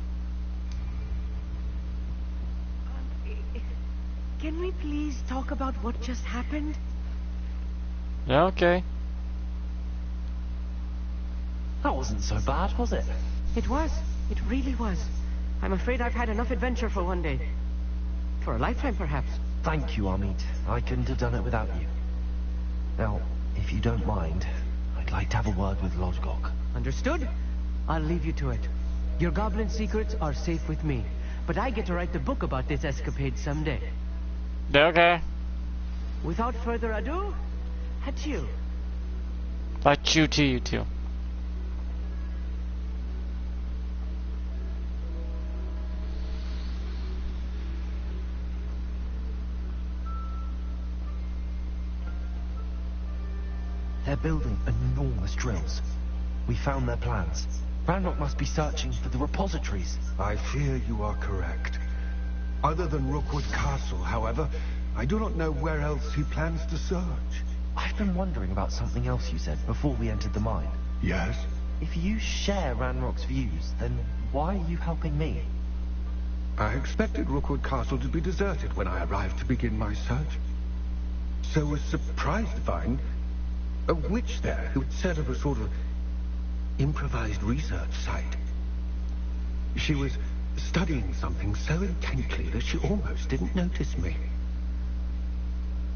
Can we please talk about what just happened? Yeah, okay. That wasn't so bad, was it? It was. It really was. I'm afraid I've had enough adventure for one day. For a lifetime, perhaps. Thank you, Amit. I couldn't have done it without you. Now, if you don't mind, I'd like to have a word with Lodgok. Understood? I'll leave you to it. Your goblin secrets are safe with me, but I get to write the book about this escapade someday. Okay. Without further ado, adieu. Adieu to you too. They're building enormous drills. We found their plans. Ranrock must be searching for the repositories. I fear you are correct. Other than Rookwood Castle, however, I do not know where else he plans to search. I've been wondering about something else you said before we entered the mine. Yes? If you share Ranrock's views, then why are you helping me? I expected Rookwood Castle to be deserted when I arrived to begin my search. So was surprised to find a witch there who had set up a sort of improvised research site. She was studying something so intently that she almost didn't notice me.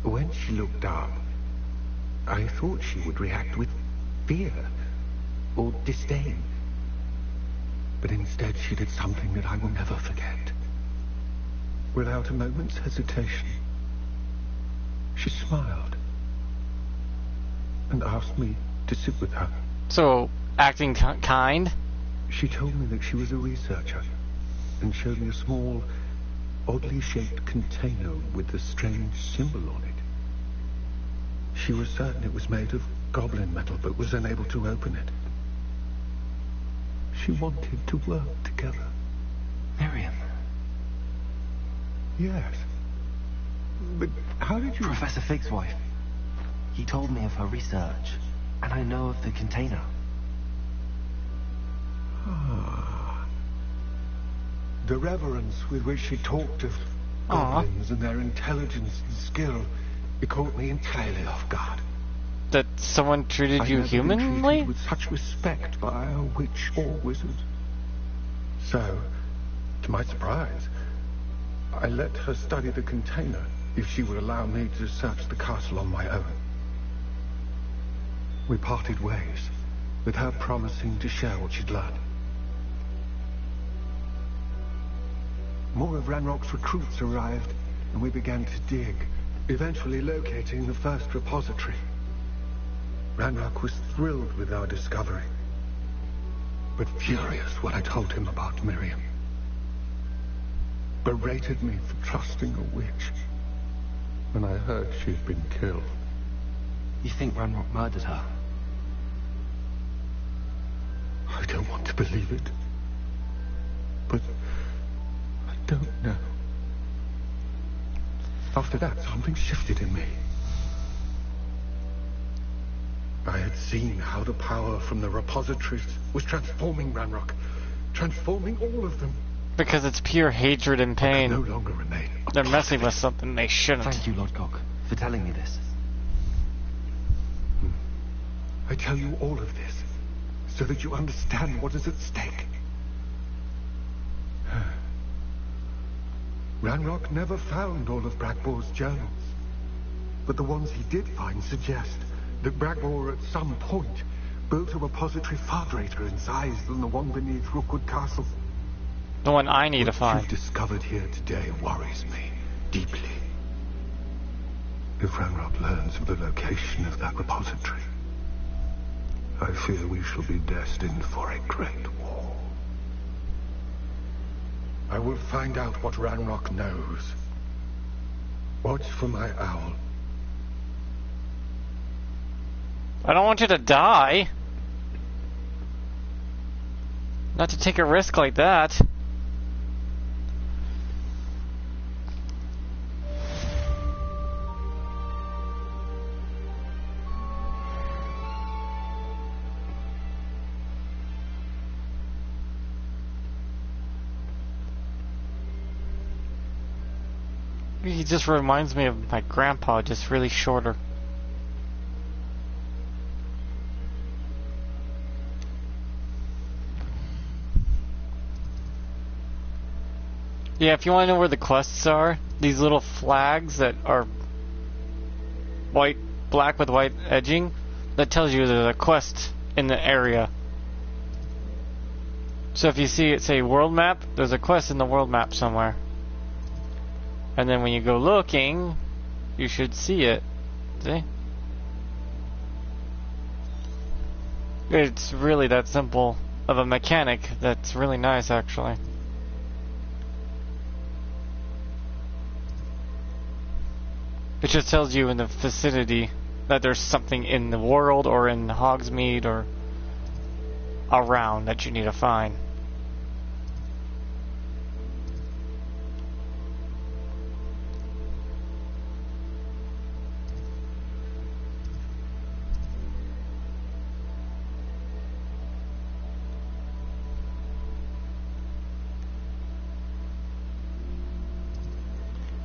When she looked up, I thought she would react with fear or disdain. But instead she did something that I will never forget. Without a moment's hesitation, she smiled and asked me to sit with her. So, acting kind? She told me that she was a researcher and showed me a small, oddly shaped container with a strange symbol on it. She was certain it was made of goblin metal, but was unable to open it. She wanted to work together. Miriam. Yes. But how did you... Professor Fig's wife. He told me of her research, and I know of the container. Ah. The reverence with which she talked of goblins and their intelligence and skill, it caught me entirely off guard. That someone treated you I'd never been humanly? treated with such respect by a witch or wizard. So, to my surprise, I let her study the container if she would allow me to search the castle on my own. We parted ways, with her promising to share what she'd learned. More of Ranrock's recruits arrived, and we began to dig, eventually locating the first repository. Ranrock was thrilled with our discovery, but furious when I told him about Miriam. Berated me for trusting a witch when I heard she'd been killed. You think Ranrock murdered her? I don't want to believe it, but I don't know. After that, something shifted in me. I had seen how the power from the repositories was transforming Ranrock, transforming all of them. Because it's pure hatred and pain. No longer remain. They're messing with something they shouldn't. Thank you, Lodgok, for telling me this. I tell you all of this so that you understand what is at stake. Ranrock never found all of Bragbor's journals, but the ones he did find suggest that Bragbor at some point built a repository far greater in size than the one beneath Rookwood Castle. The one I need to What find. you've discovered here today worries me deeply. If Ranrock learns of the location of that repository, I fear we shall be destined for a great war. I will find out what Ranrock knows. Watch for my owl. I don't want you to die. Not to take a risk like that. He just reminds me of my grandpa, just really shorter. Yeah, if you want to know where the quests are, these little flags that are black with white edging, that tells you there's a quest in the area. So if you see it say world map, there's a quest in the world map somewhere. And then when you go looking, you should see it. See? It's really that simple of a mechanic that's really nice, actually. It just tells you in the vicinity that there's something in the world or in Hogsmeade or around that you need to find.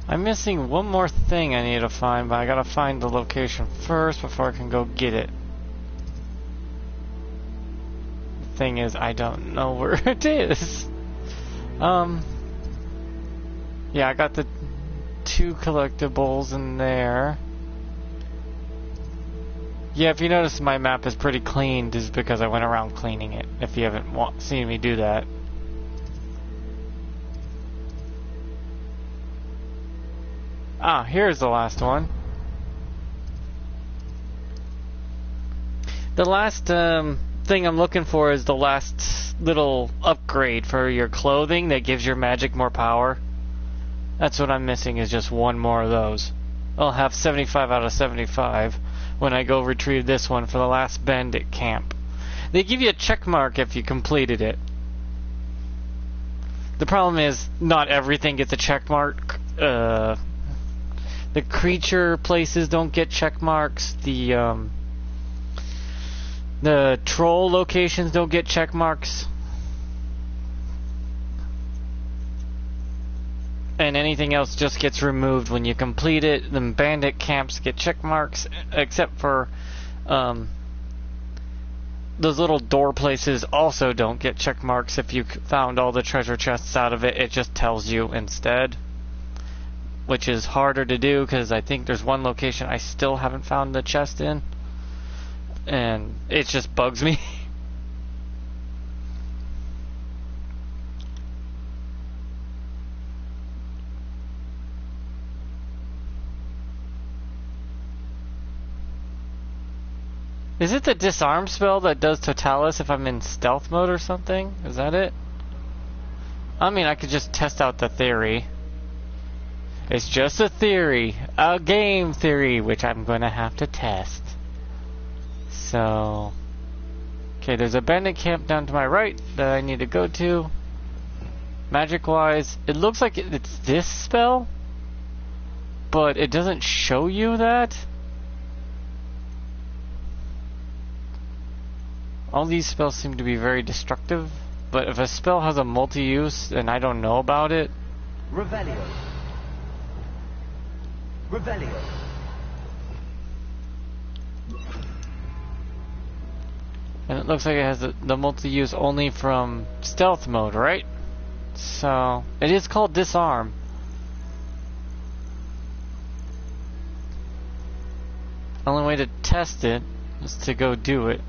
I'm missing one more thing I need to find, but I gotta find the location first before I can go get it. The thing is, I don't know where it is. Yeah, I got the 2 collectibles in there. Yeah, if you notice, my map is pretty clean just because I went around cleaning it, if you haven't seen me do that. Ah, here's the last one. The last thing I'm looking for is the last little upgrade for your clothing that gives your magic more power. That's what I'm missing, is just one more of those. I'll have 75 out of 75 when I go retrieve this one for the last bandit camp. They give you a check mark if you completed it. The problem is, not everything gets a check mark. The creature places don't get check marks. The troll locations don't get check marks. And anything else just gets removed when you complete it. The bandit camps get check marks, except for those little door places also don't get check marks. If you found all the treasure chests out of it, it just tells you instead. Which is harder to do because I think there's one location I still haven't found the chest in. And it just bugs me. Is it the disarm spell that does Totalis if I'm in stealth mode or something? Is that it? I mean, I could just test out the theory. It's just a theory, a game theory, which I'm going to have to test. So, okay, there's a bandit camp down to my right that I need to go to. Magic-wise, it looks like it's this spell, but it doesn't show you that. All these spells seem to be very destructive, but if a spell has a multi-use and I don't know about it... Revelio. Revelio. And it looks like it has the multi-use only from stealth mode, right? So, it is called disarm. The only way to test it is to go do it.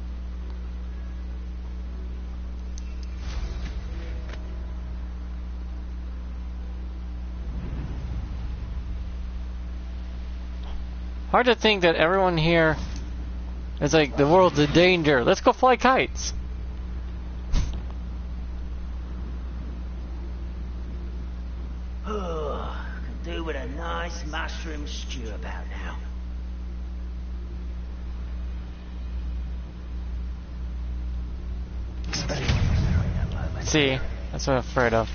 Hard to think that everyone here is like, the world's in danger. Let's go fly kites. Oh, could do with a nice mushroom stew about now. See, that's what I'm afraid of.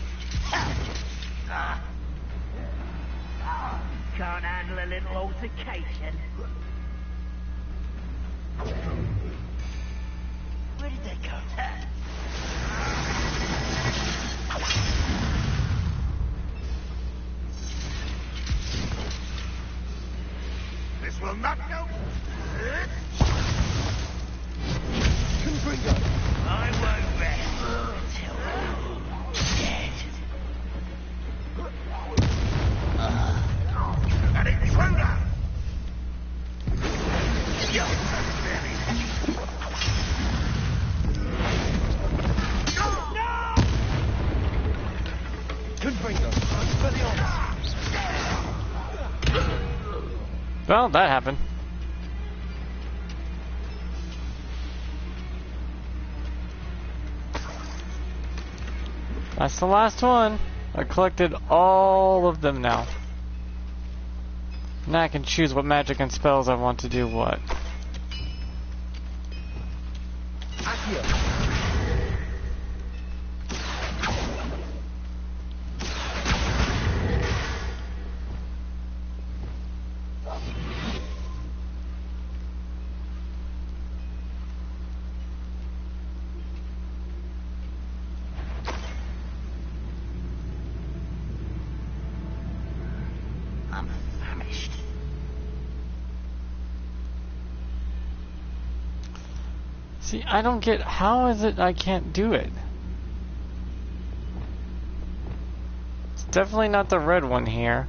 Can't handle a little altercation. Where did they go? This will not go. I won't rest until you're dead. An intruder! Well, that happened. That's the last one. I collected all of them now. Now I can choose what magic and spells I want to do what. I'm famished. See, I don't get, how is it I can't do it? It's definitely not the red one here.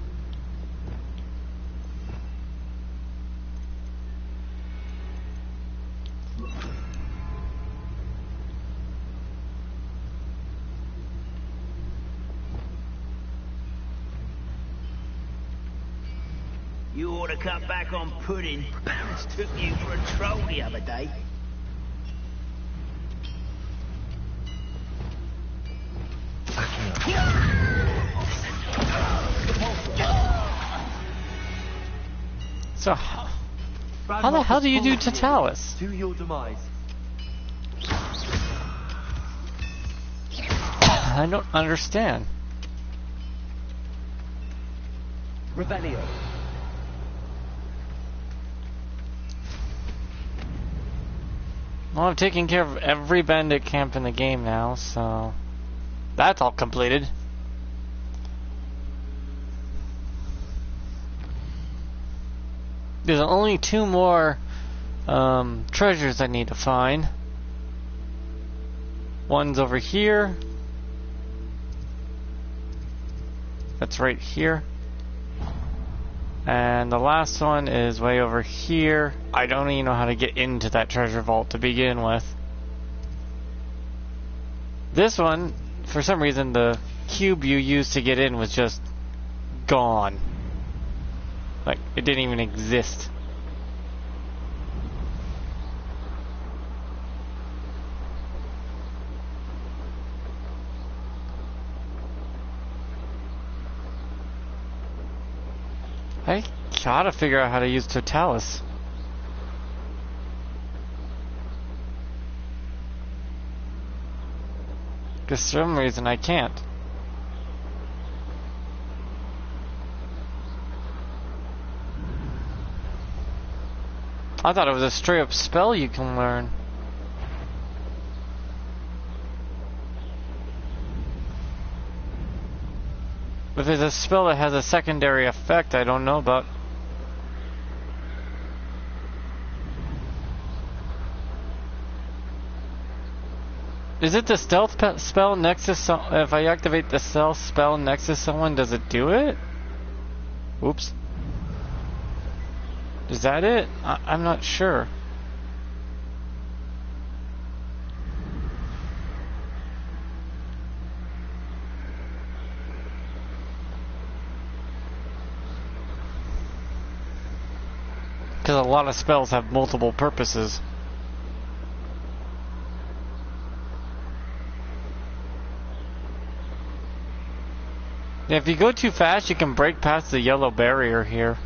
You ought to cut back on pudding. Parents took you for a troll the other day. So, how the hell do you do Totalis? To your demise. I don't understand. Revelio. Well, I've taken care of every bandit camp in the game now, so that's all completed. There's only 2 more treasures I need to find. One's over here. That's right here. And the last one is way over here. I don't even know how to get into that treasure vault to begin with. This one, for some reason, the cube you used to get in was just gone. Like, it didn't even exist. I gotta figure out how to use Totalis. For some reason I can't. I thought it was a straight up spell you can learn. If it's a spell that has a secondary effect I don't know about. Is it the stealth spell next to if I activate the stealth spell next to someone, does it do it? Oops. Is that it? I'm not sure. Because a lot of spells have multiple purposes. Yeah, if you go too fast, you can break past the yellow barrier here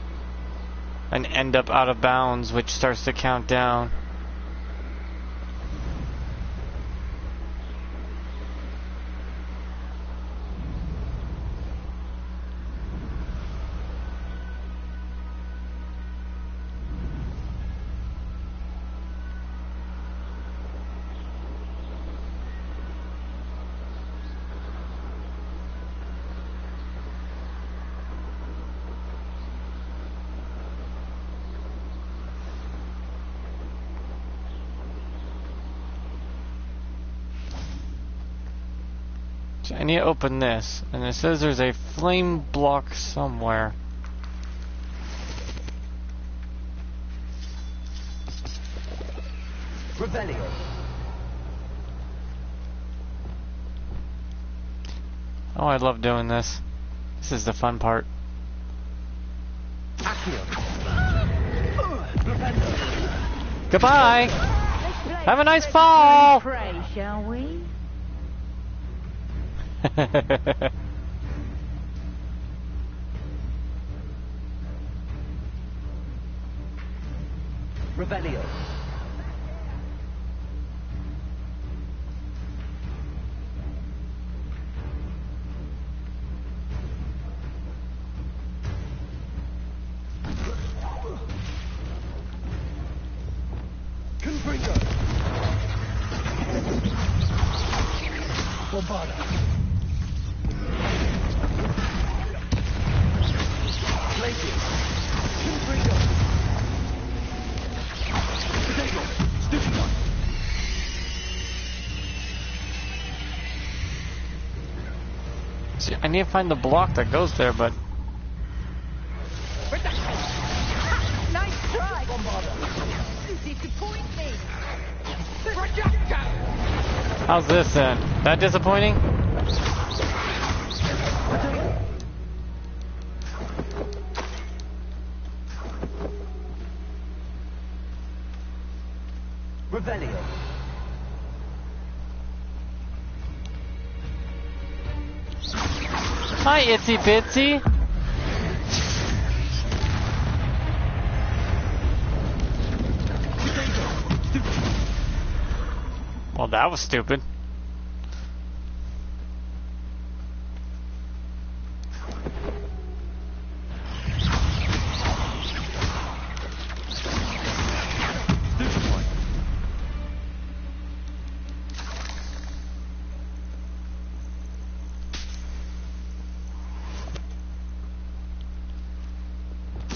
and end up out of bounds, which starts to count down. I need to open this, and it says there's a flame block somewhere. Revelio. Oh, I love doing this. This is the fun part. Goodbye! Have a nice fall! Pray, shall we? Revelio. Confringo. Bombarda. Plated. Confringo. Potato. Sticky one. See, I need to find the block that goes there, but Nice try! Disappoint me! how's this then? That disappointing? Revelio. Hi, Itsy Bitsy. Well, that was stupid.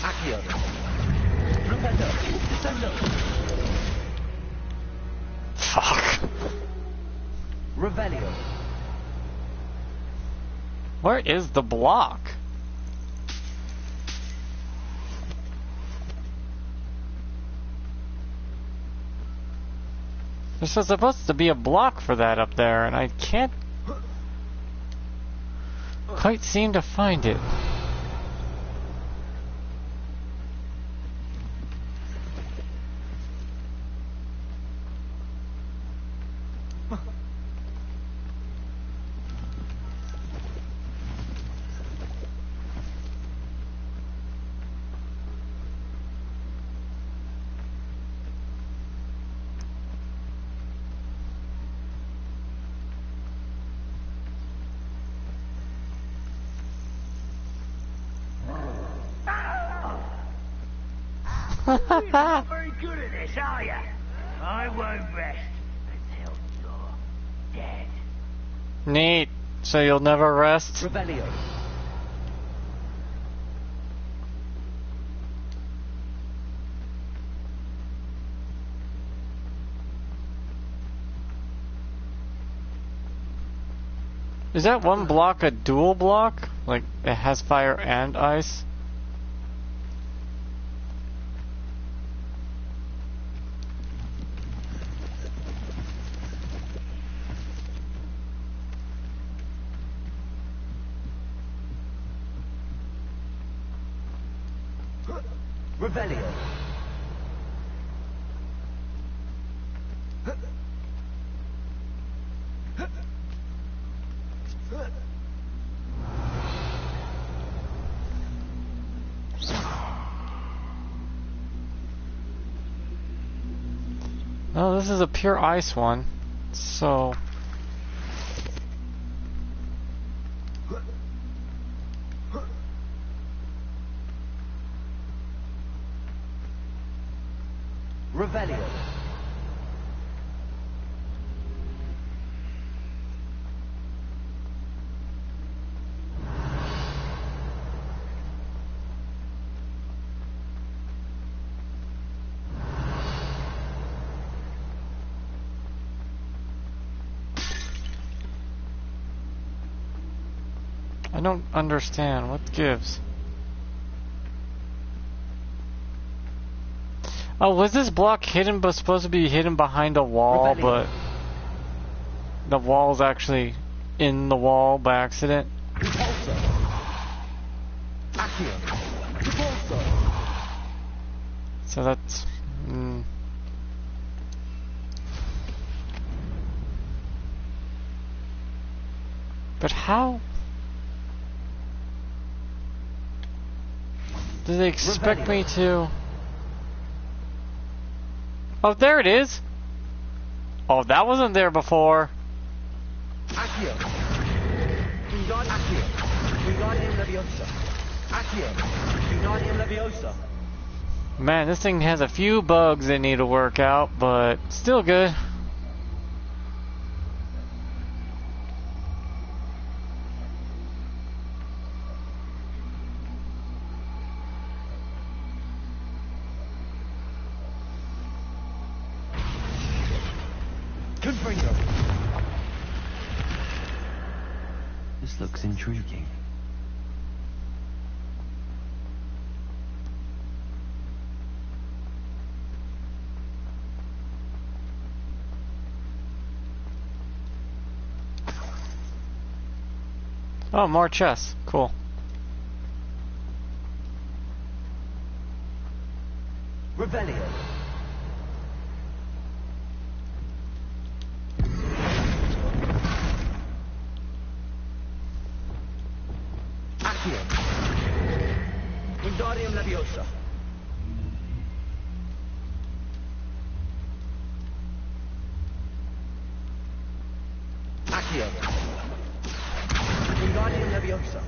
Accio. Propendo. Descendo. Fuck. Revelio. Where is the block? There's supposed to be a block for that up there, and I can't quite seem to find it. You're not very good at this, are you? I won't rest until you're dead. Neat. So you'll never rest? Revelio. Is that one block a dual block? Like, it has fire and ice? Revelio. No, this is a pure ice one. So... Revelio. I don't understand. What gives? Oh, was this block hidden but supposed to be hidden behind a wall, but the wall's actually in the wall by accident? Repulsor. Accio. Repulsor. So that's... But how? Do they expect me to... Oh, there it is. Oh, that wasn't there before. Accio. Wingardium Leviosa. Accio. Wingardium Leviosa. Man, this thing has a few bugs that need to work out, but still good. Confringo. This looks intriguing. Oh, more chess. Cool. Revelio. Accio. Wingardium Leviosa. Accio. Wingardium Leviosa.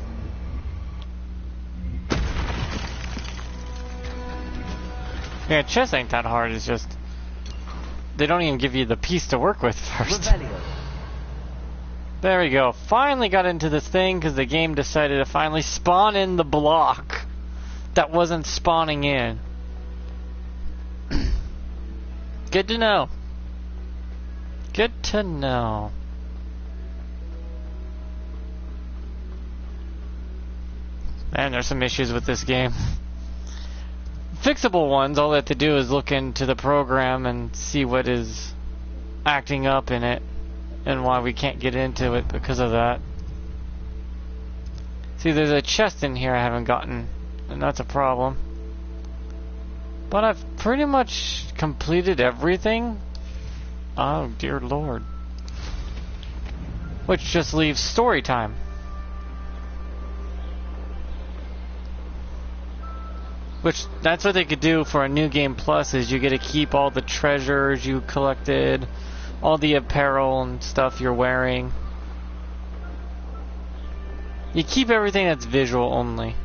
Yeah, chess ain't that hard. It's just they don't even give you the piece to work with first. Revelio. There we go. Finally got into this thing because the game decided to finally spawn in the block that wasn't spawning in. Good to know. Good to know. Man, there's some issues with this game. Fixable ones, all I have to do is look into the program and see what is acting up in it and why we can't get into it because of that. See, there's a chest in here I haven't gotten, and that's a problem. But I've pretty much completed everything. Oh, dear Lord. Which just leaves story time. Which, that's what they could do for a New Game Plus, is you get to keep all the treasures you collected, all the apparel and stuff you're wearing. You keep everything that's visual only.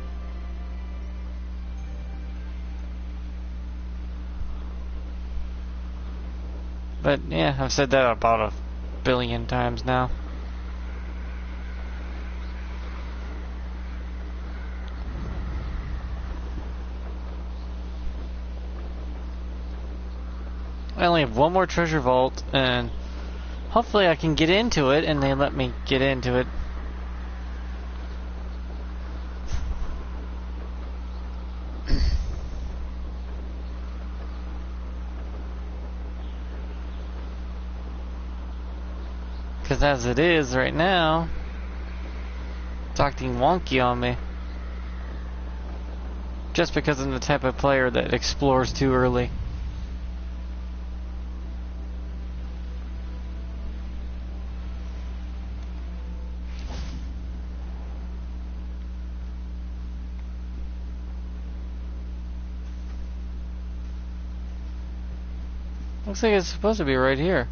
But, yeah, I've said that about 1 billion times now. I only have one more treasure vault, and hopefully I can get into it, and they let me get into it. Because as it is right now, it's acting wonky on me. Just because I'm the type of player that explores too early. Looks like it's supposed to be right here.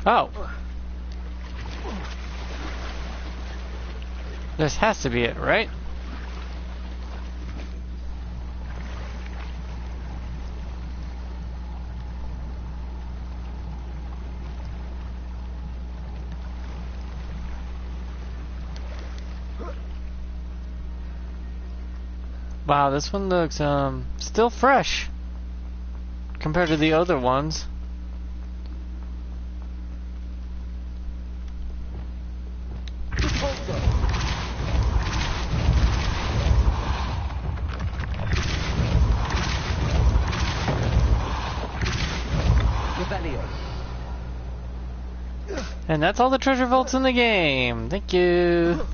Oh. This has to be it, right? Wow, this one looks still fresh compared to the other ones. And that's all the treasure vaults in the game. Thank you.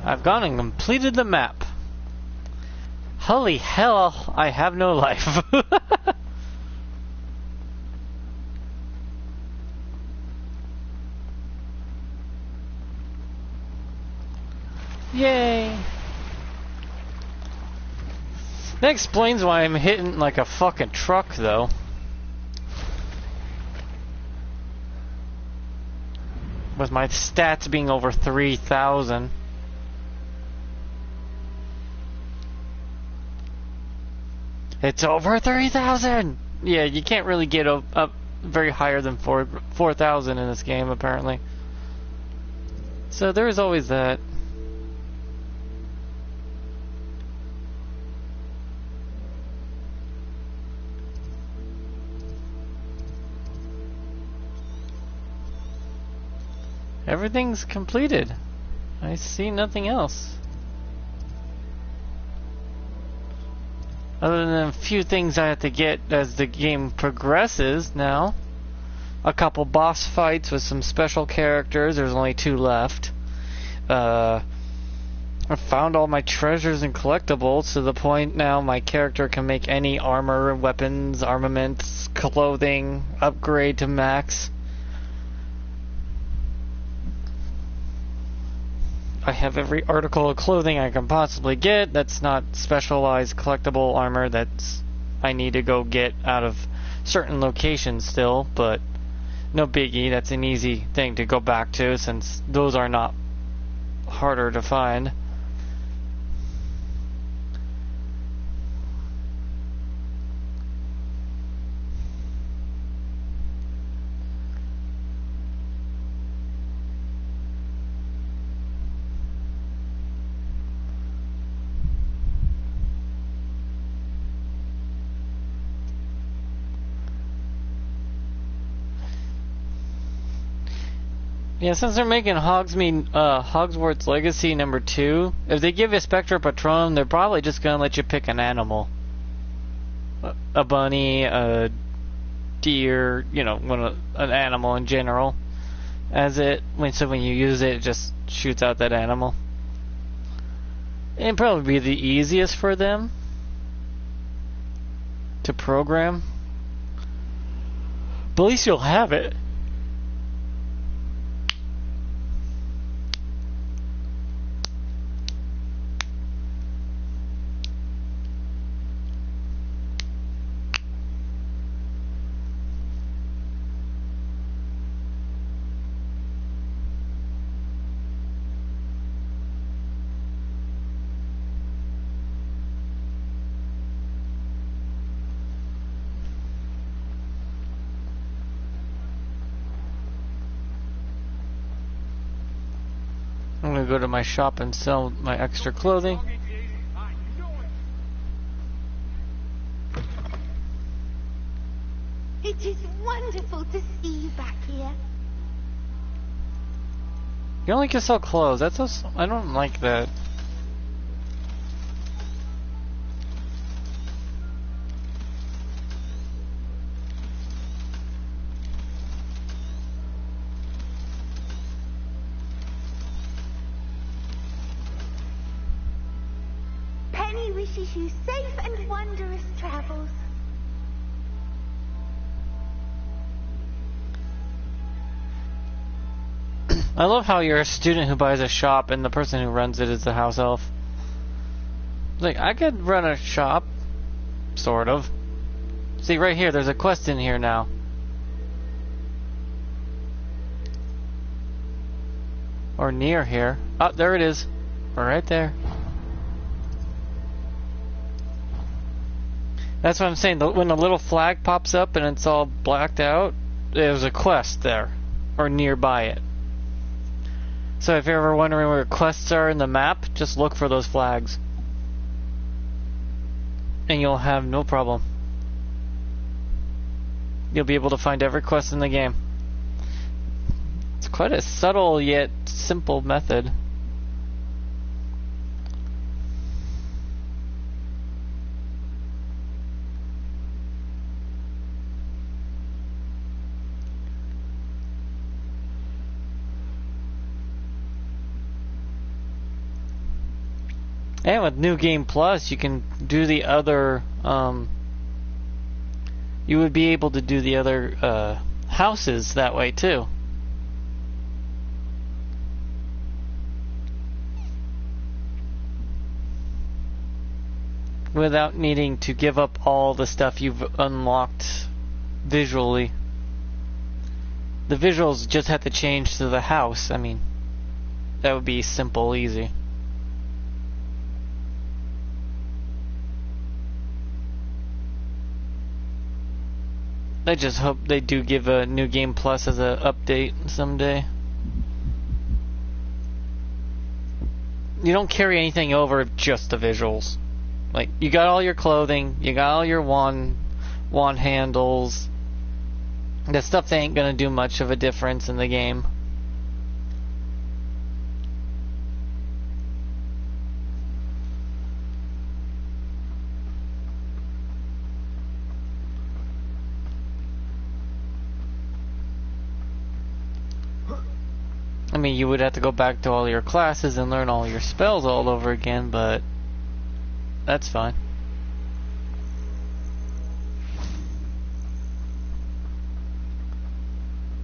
I've gone and completed the map. Holy hell, I have no life. Yay! That explains why I'm hitting like a fucking truck, though. With my stats being over 3,000. It's over 3,000! Yeah, you can't really get up very higher than 4,000 in this game, apparently. So there's always that. Everything's completed. I see nothing else. Other than a few things I have to get as the game progresses now. A couple boss fights with some special characters. There's only 2 left. I found all my treasures and collectibles to the point now my character can make any armor, weapons, armaments, clothing, upgrade to max. I have every article of clothing I can possibly get that's not specialized collectible armor that's I need to go get out of certain locations still, but no biggie. That's an easy thing to go back to since those are not harder to find. Yeah, since they're making Hogwarts Legacy #2, if they give you Spectra Patronum, they're probably just gonna let you pick an animal. A bunny, a deer, you know, an animal in general. So when you use it, it just shoots out that animal. It'd probably be the easiest for them to program. But at least you'll have it. I'm gonna go to my shop and sell my extra clothing. It is wonderful to see you back here. You only can sell clothes. I don't like that. Penny wishes you safe and wondrous travels. I love how you're a student who buys a shop and the person who runs it is the house elf. Like, I could run a shop. Sort of. See, right here, there's a quest in here now. Or near here. Oh, there it is. Right there. That's what I'm saying. When the little flag pops up and it's all blacked out, there's a quest there. Or nearby it. So if you're ever wondering where quests are in the map, just look for those flags. And you'll have no problem. You'll be able to find every quest in the game. It's quite a subtle yet simple method. And with New Game Plus, you can do the other, you would be able to do the other, houses that way too. Without needing to give up all the stuff you've unlocked visually. The visuals just have to change to the house. I mean, that would be simple, easy. I just hope they do give a New Game Plus as an update someday. You don't carry anything over, just the visuals. Like, you got all your clothing, you got all your wand handles. That stuff ain't gonna do much of a difference in the game. I mean, you would have to go back to all your classes and learn all your spells all over again, but that's fine.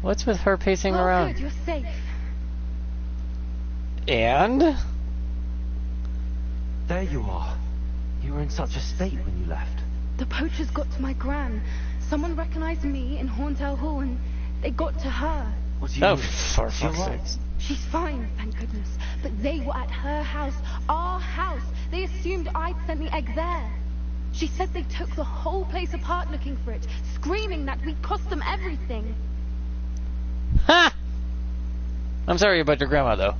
What's with her pacing around? Good, you're safe. And? There you are. You were in such a state when you left. The poachers got to my gran. Someone recognized me in Horntail Hall and they got to her. What do you Oh, mean? for fuck's sakes. She's fine, thank goodness. But they were at her house, our house. They assumed I'd sent the egg there. She said they took the whole place apart looking for it, screaming that we'd cost them everything. Ha! I'm sorry about your grandma, though.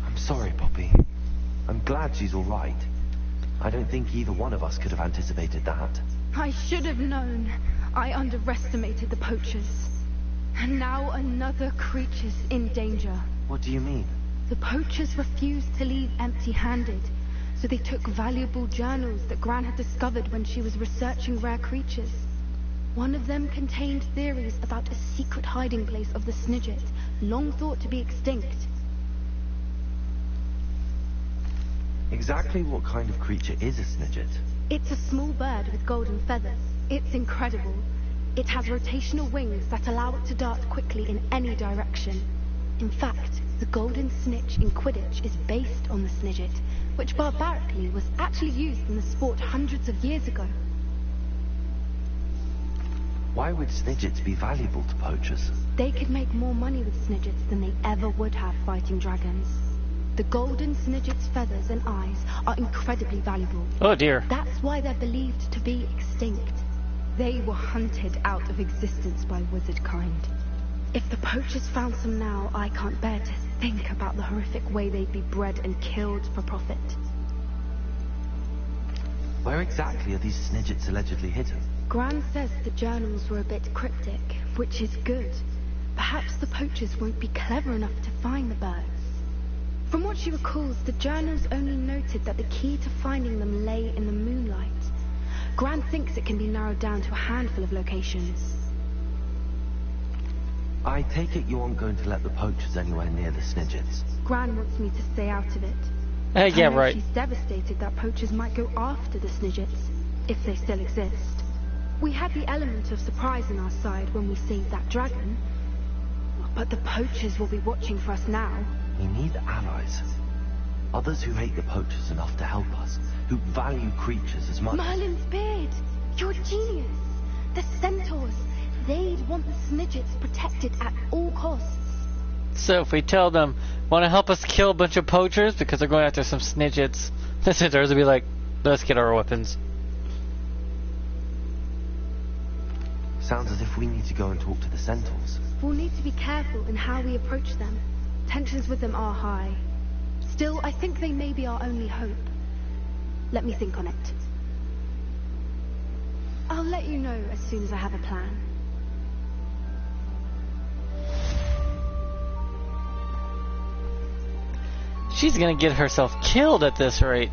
I'm sorry, Poppy. I'm glad she's all right. I don't think either one of us could have anticipated that. I should have known. I underestimated the poachers. And now another creature's in danger. What do you mean? The poachers refused to leave empty-handed, so they took valuable journals that Gran had discovered when she was researching rare creatures. One of them contained theories about a secret hiding place of the Snidget, long thought to be extinct. Exactly what kind of creature is a Snidget? It's a small bird with golden feathers. It's incredible. It has rotational wings that allow it to dart quickly in any direction. In fact, the golden snitch in Quidditch is based on the Snidget, which barbarically was actually used in the sport hundreds of years ago. Why would Snidgets be valuable to poachers? They could make more money with Snidgets than they ever would have fighting dragons. The golden Snidget's feathers and eyes are incredibly valuable. Oh dear. That's why they're believed to be extinct. They were hunted out of existence by wizard kind. If the poachers found some now, I can't bear to think about the horrific way they'd be bred and killed for profit. Where exactly are these Snidgets allegedly hidden? Gran says the journals were a bit cryptic, which is good. Perhaps the poachers won't be clever enough to find the birds. From what she recalls, the journals only noted that the key to finding them lay in the moonlight. Gran thinks it can be narrowed down to a handful of locations. I take it you aren't going to let the poachers anywhere near the Snidgets. Gran wants me to stay out of it. Yeah, I know right. She's devastated that poachers might go after the Snidgets, if they still exist. We had the element of surprise on our side when we saved that dragon. But the poachers will be watching for us now. We need allies. Others who hate the poachers enough to help us, who value creatures as much. Merlin's beard! You're a genius! The centaurs! They'd want the Snidgets protected at all costs. So if we tell them, want to help us kill a bunch of poachers because they're going after some Snidgets, the centaurs will be like, let's get our weapons. Sounds as if we need to go and talk to the centaurs. We'll need to be careful in how we approach them. Tensions with them are high. Still, I think they may be our only hope. Let me think on it. I'll let you know as soon as I have a plan. She's gonna get herself killed at this rate.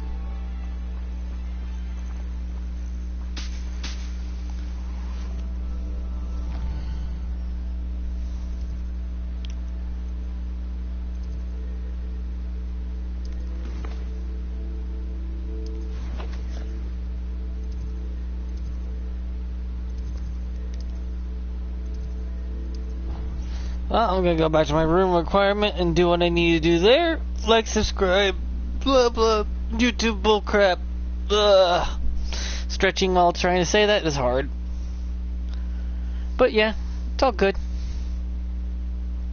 Well, I'm gonna go back to my room requirement and do what I need to do there. Like, subscribe, blah blah, YouTube bullcrap. Ugh. Stretching while trying to say that is hard. But yeah, it's all good.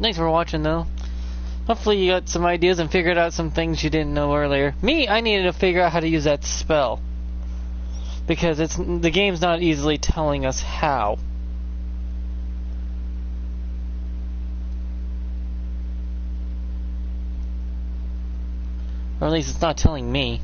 Thanks for watching though. Hopefully you got some ideas and figured out some things you didn't know earlier. Me, I needed to figure out how to use that spell. Because the game's not easily telling us how. Or at least it's not telling me.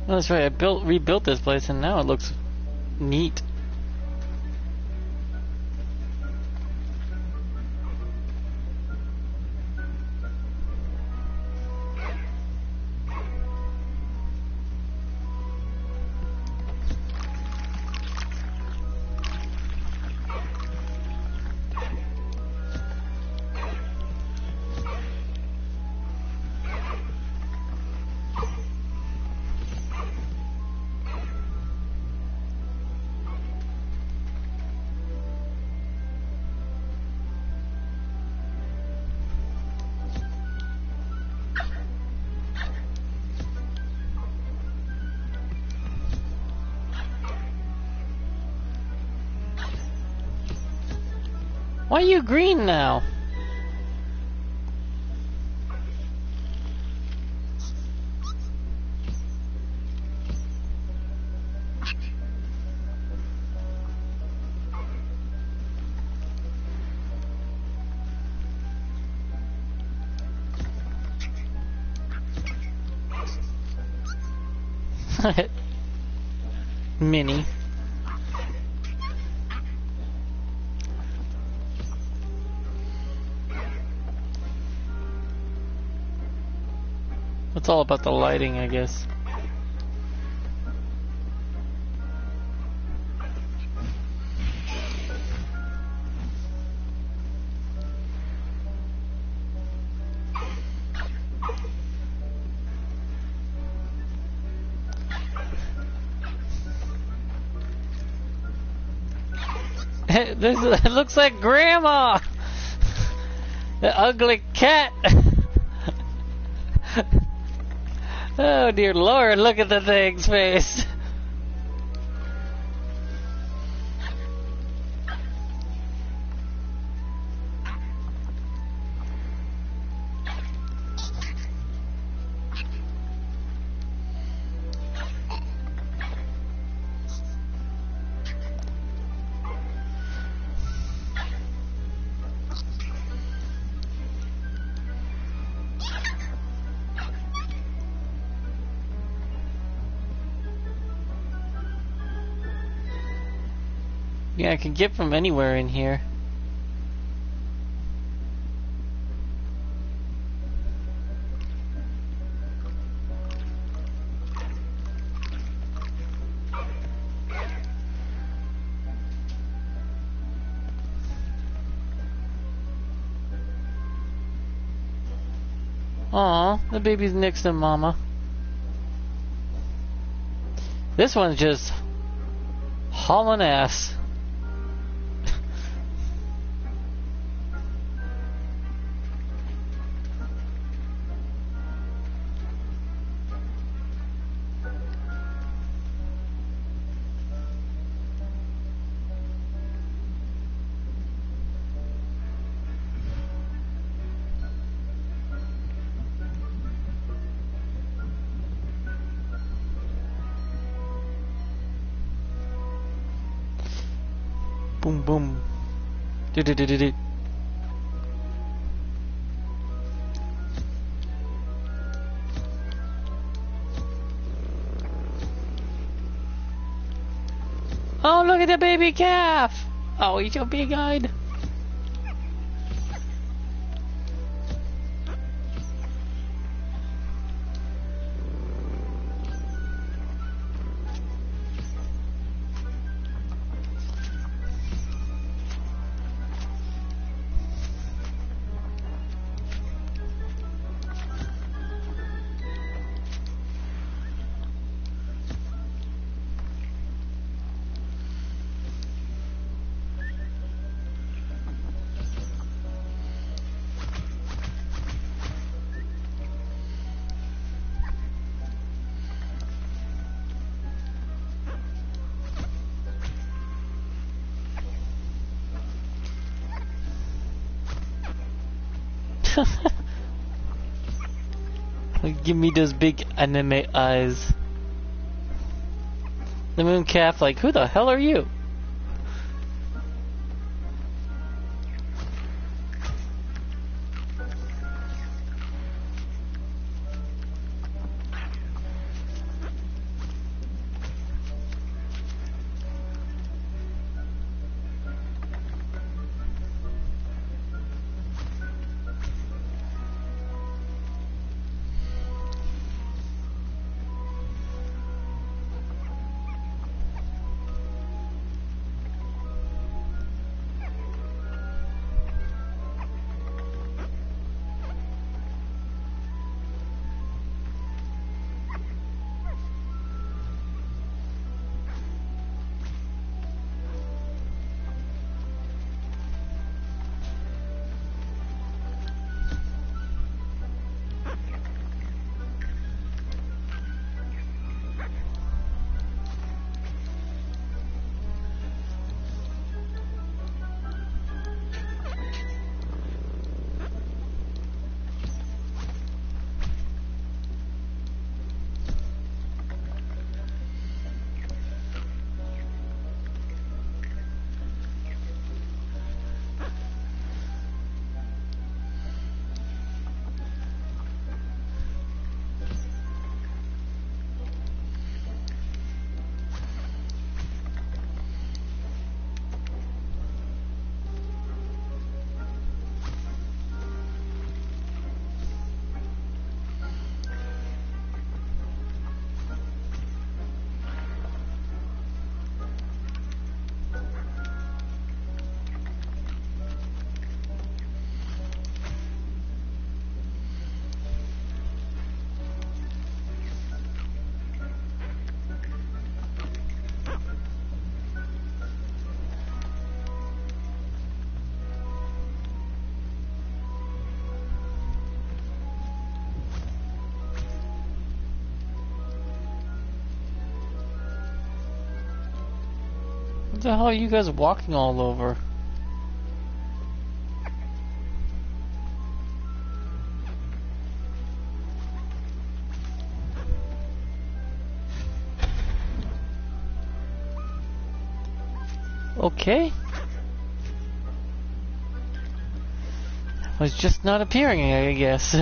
Oh, that's right, I rebuilt this place and now it looks neat. Why are you green now? Mini. It's all about the lighting, I guess. It looks like Grandma! The ugly cat! Oh dear Lord, look at the thing's face! Yeah, I can get from anywhere in here. Aw, the baby's next to Mama. This one's just hauling ass. Boom, boom. Do. Oh, look at the baby calf! Oh, he's so big-eyed. Give me those big anime eyes. The moon calf, like, who the hell are you? the hell are you guys walking all over? Okay. Was just not appearing, I guess.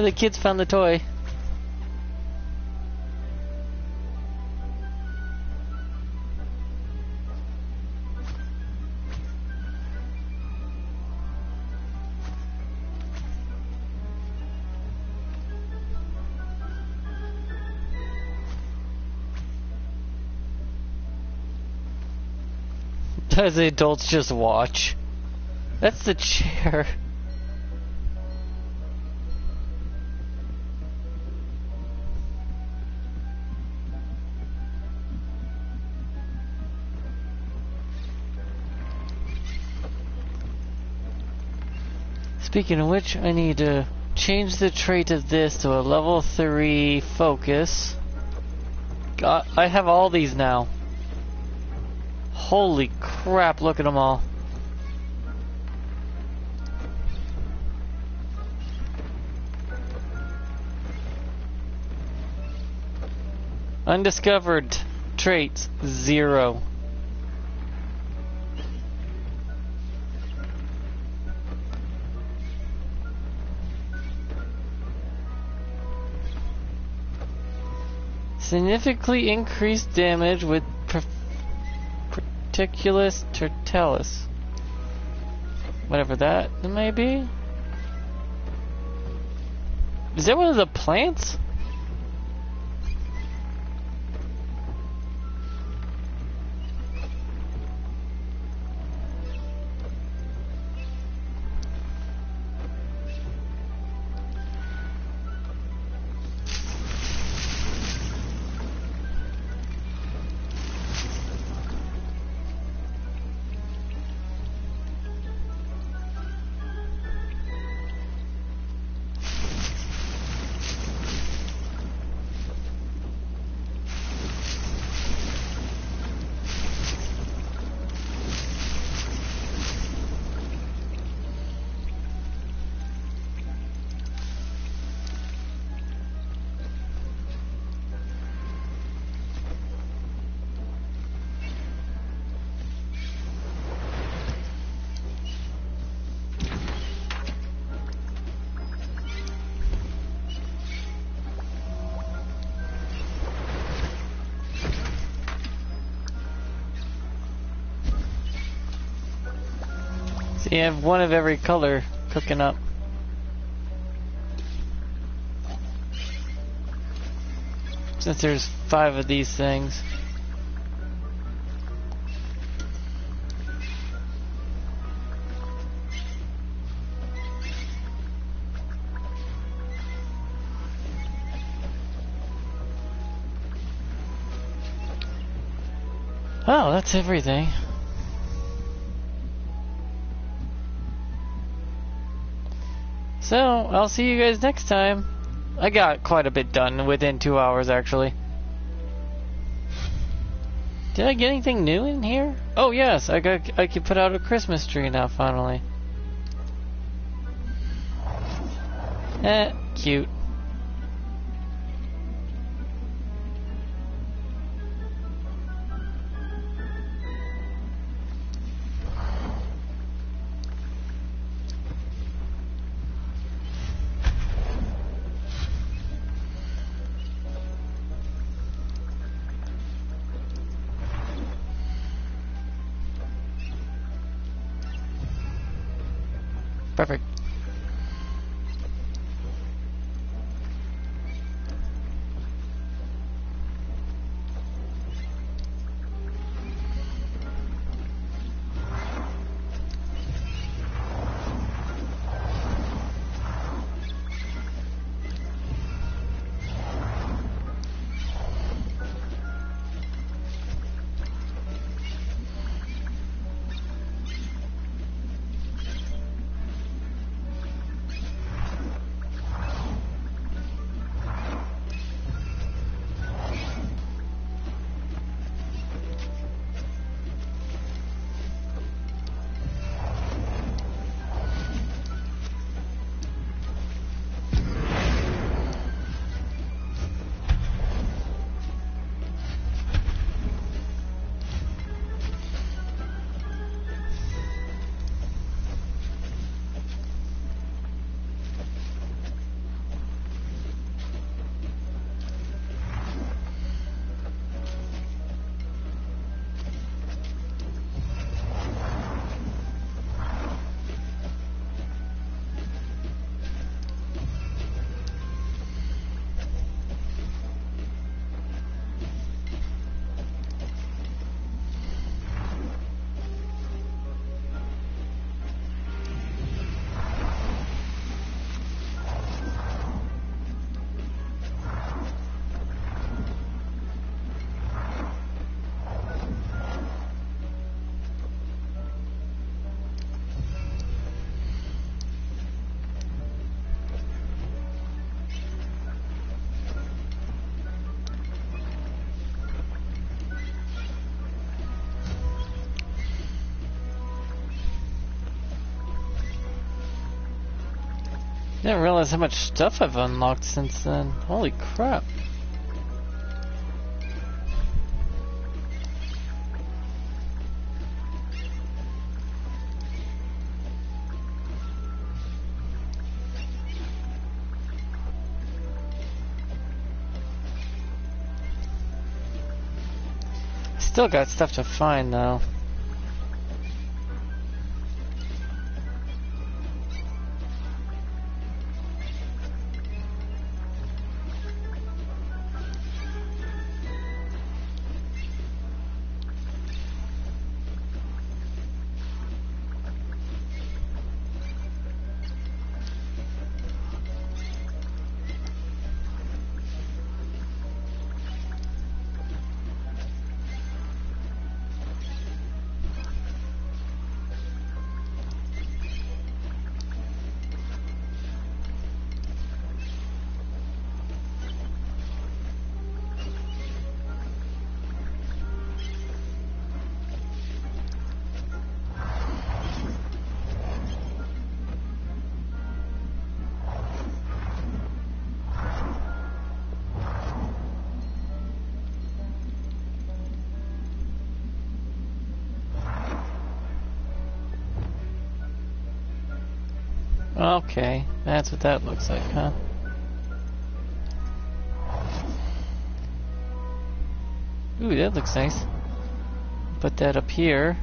The kids found the toy. As the adults just watch. That's the chair. Speaking of which, I need to change the trait of this to a level 3 focus. God, I have all these now. Holy crap, look at them all. Undiscovered traits, 0. Significantly increased damage with Particulus tertalis. Whatever that may be. Is that one of the plants? You have one of every color cooking up. Since there's 5 of these things. Oh, that's everything. So, I'll see you guys next time. I got quite a bit done within 2 hours, actually. Did I get anything new in here? Oh yes, I could put out a Christmas tree now, finally. Cute. Perfect. Didn't realize how much stuff I've unlocked since then. Holy crap. Still got stuff to find though. Okay, that's what that looks like, huh? Ooh, that looks nice. Put that up here.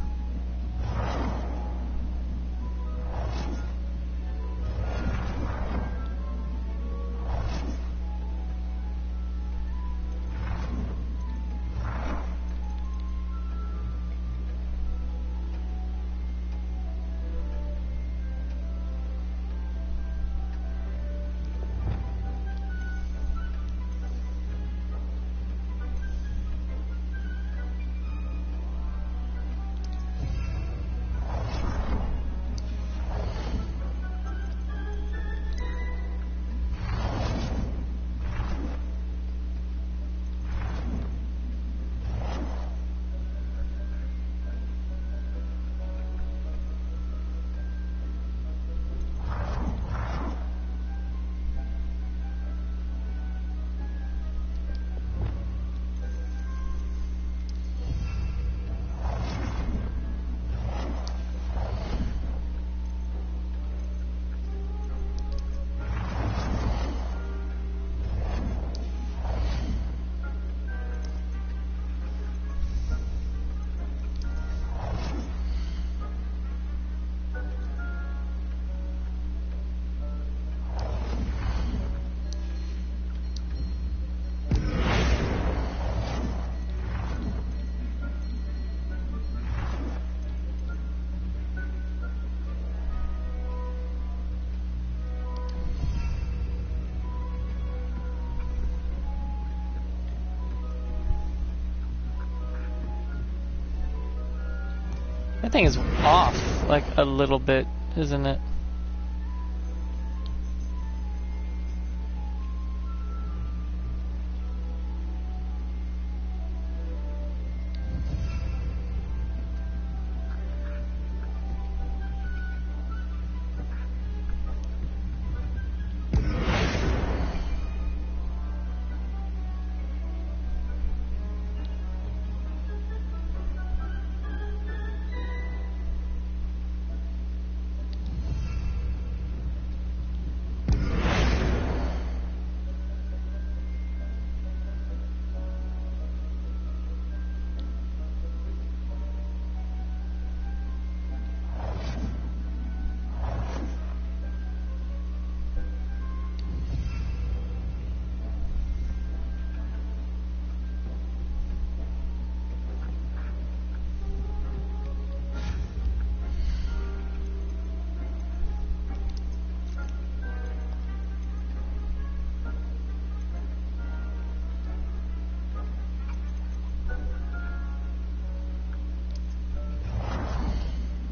That thing is off, like, a little bit, isn't it?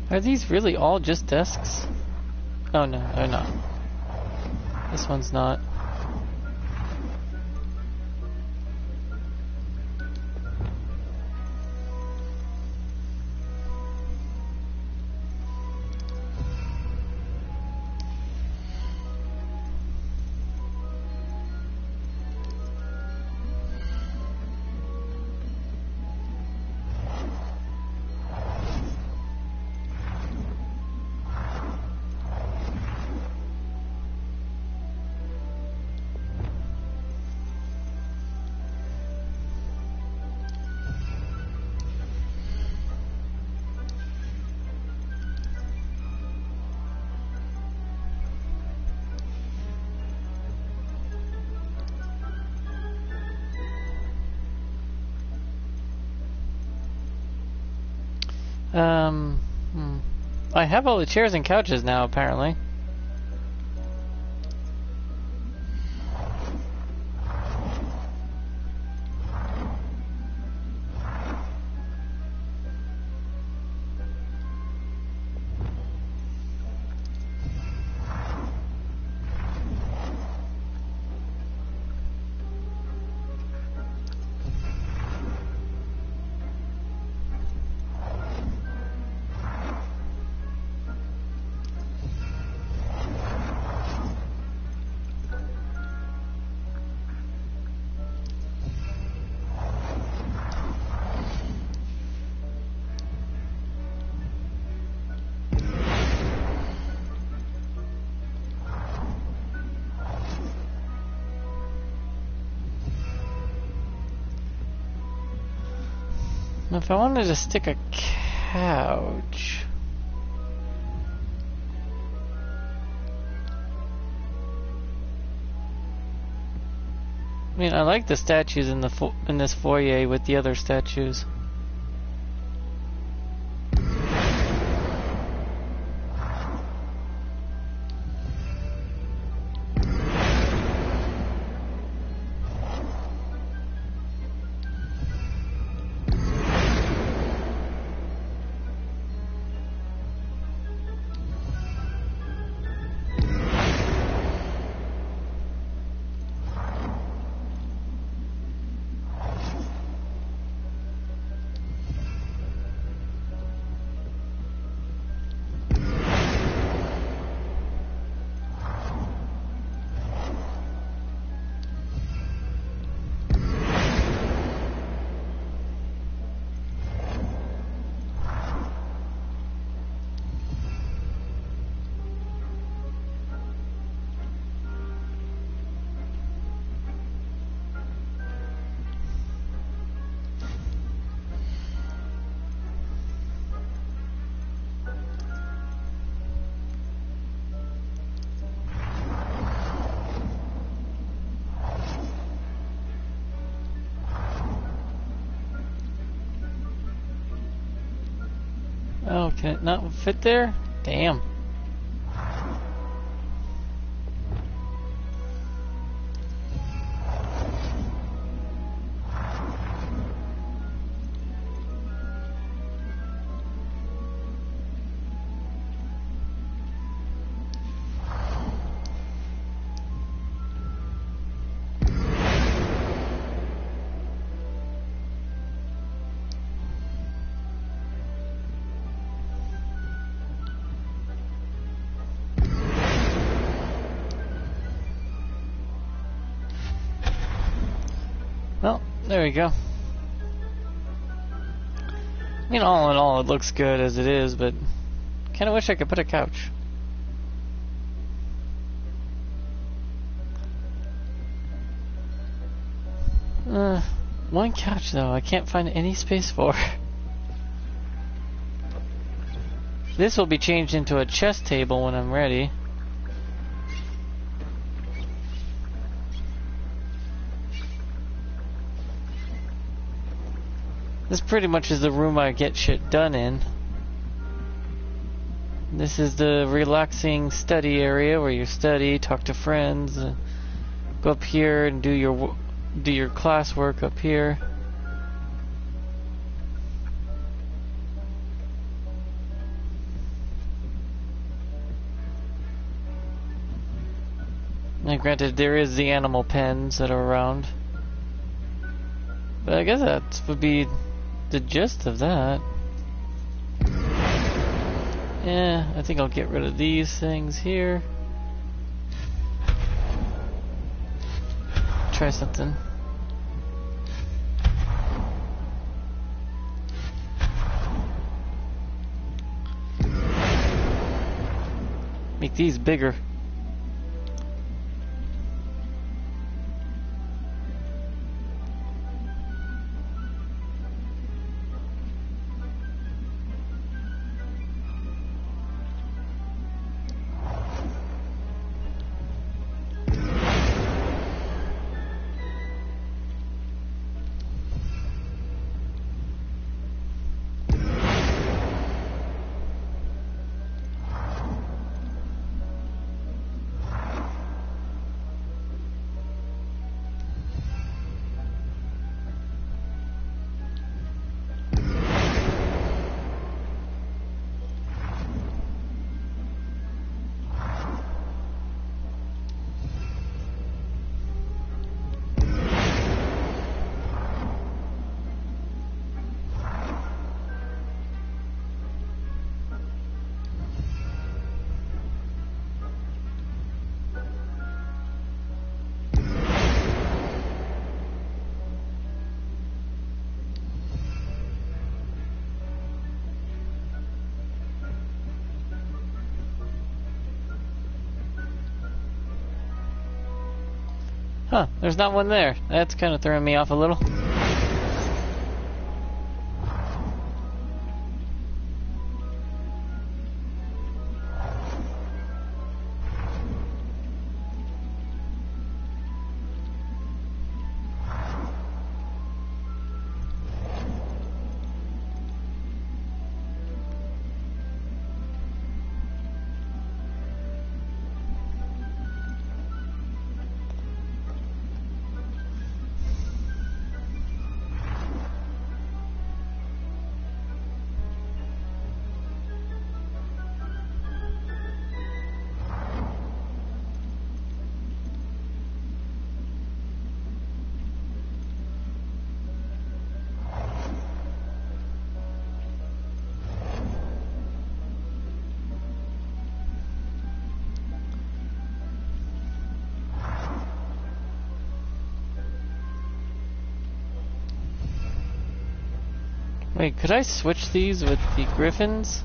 Are these really all just desks? Oh no, they're not. This one's not. I have all the chairs and couches now, apparently. If I wanted to stick a couch... I mean, I like the statues in the in this foyer with the other statues. Oh, can it not fit there? Damn. There we go. I mean, all in all, it looks good as it is, but kind of wish I could put a couch. One couch, though, I can't find any space for. This will be changed into a chess table when I'm ready. This pretty much is the room I get shit done in. This is the relaxing study area where you study, talk to friends, go up here and do your classwork up here. Now, granted, there is the animal pens that are around, but I guess that would be the gist of that. Yeah, I think I'll get rid of these things here. Try something. Make these bigger. Huh, there's not one there. That's kind of throwing me off a little. Wait, could I switch these with the griffins?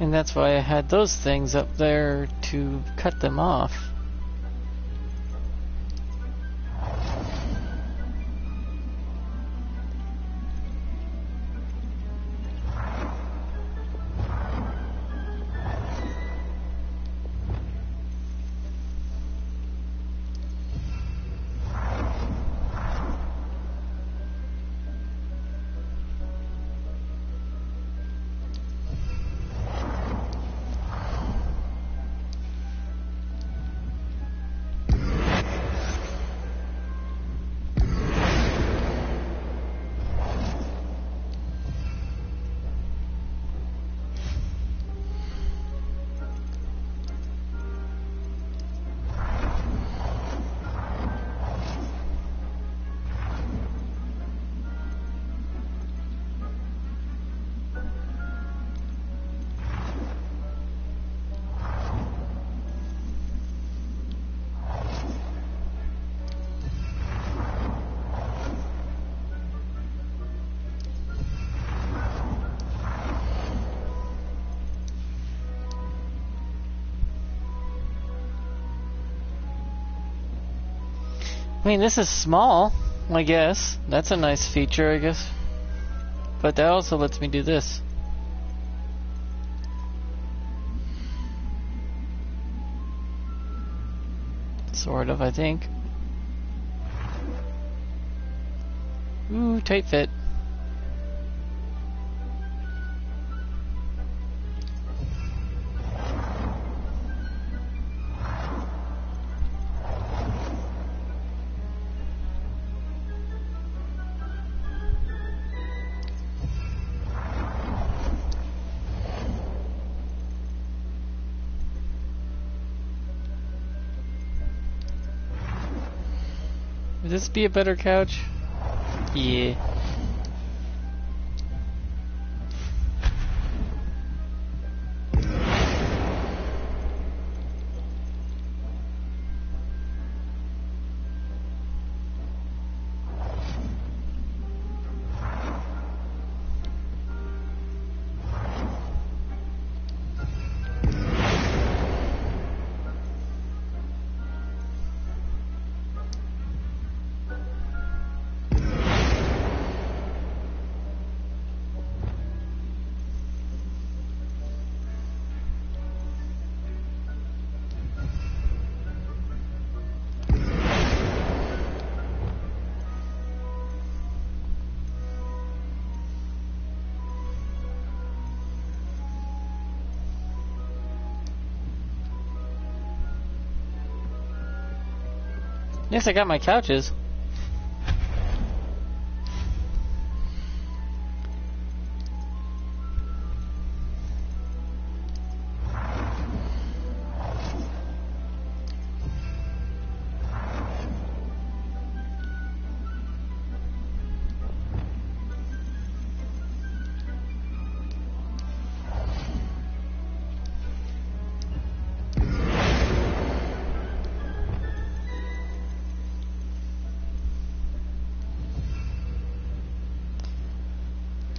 And that's why I had those things up there to cut them off. I mean, this is small, I guess. That's a nice feature, I guess. But that also lets me do this. Sort of, I think. Ooh, tight fit. Would this be a better couch? Yeah. Yes, I got my couches.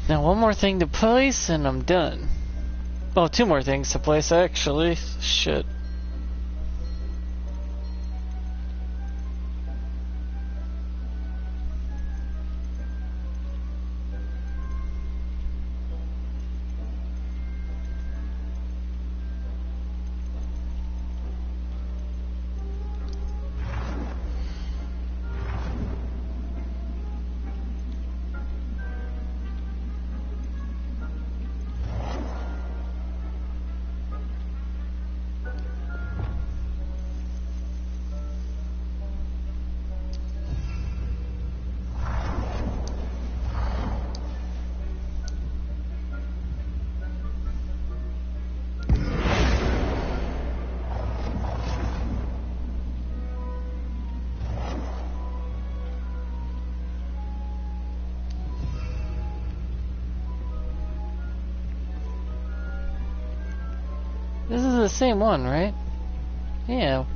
Now one more thing to place and I'm done. Well, two more things to place actually. Shit. This is the same one, right? Yeah.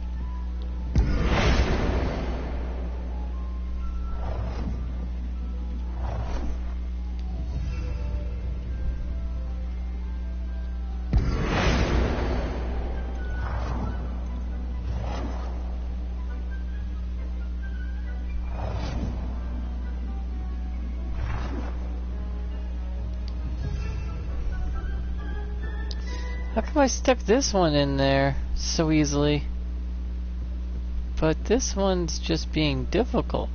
How come I stuck this one in there so easily? But this one's just being difficult.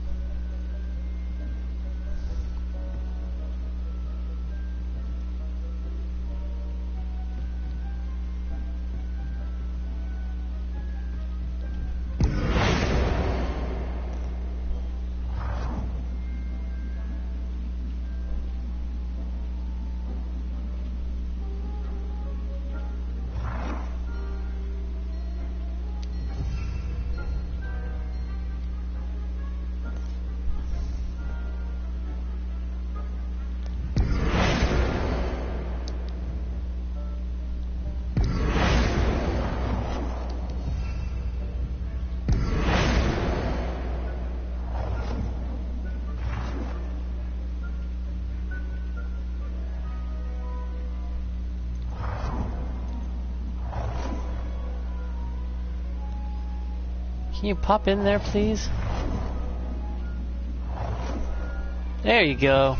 Can you pop in there, please? There you go.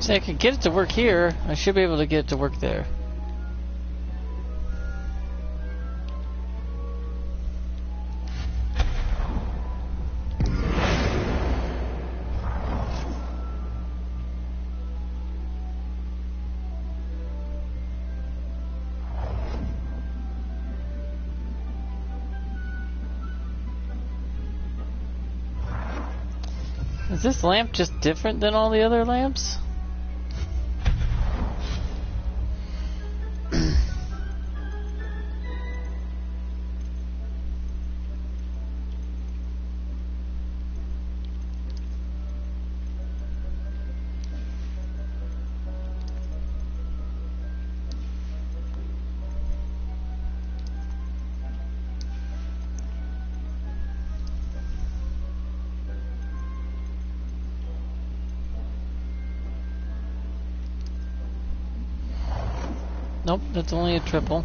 See, I can get it to work here. I should be able to get it to work there. Is this lamp just different than all the other lamps? Nope, that's only a triple.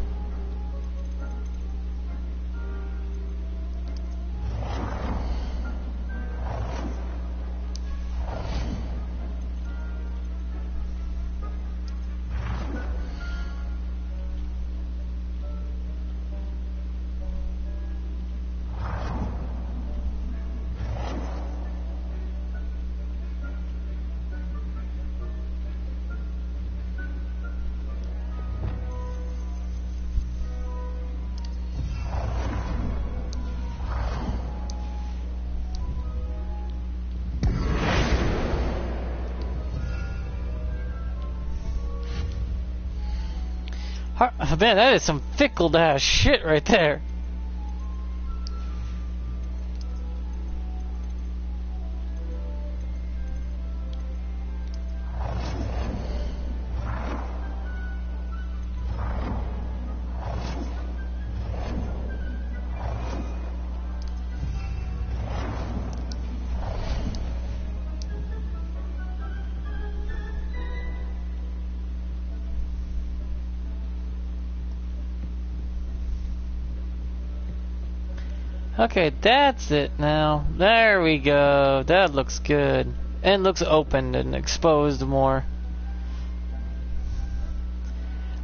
Man, that is some fickle ass shit right there. Okay, that's it now. There we go. That looks good. And looks opened and exposed more.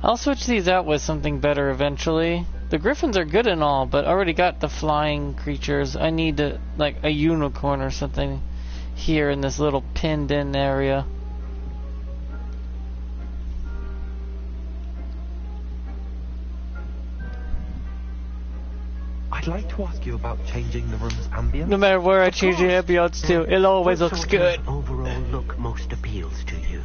I'll switch these out with something better eventually. The griffins are good and all, but I already got the flying creatures. I need to, like a unicorn or something here in this little pinned in area. I'd like to ask you about changing the room's ambience. No matter where I change the ambience to, it always What looks sort good. of overall look most appeals to you?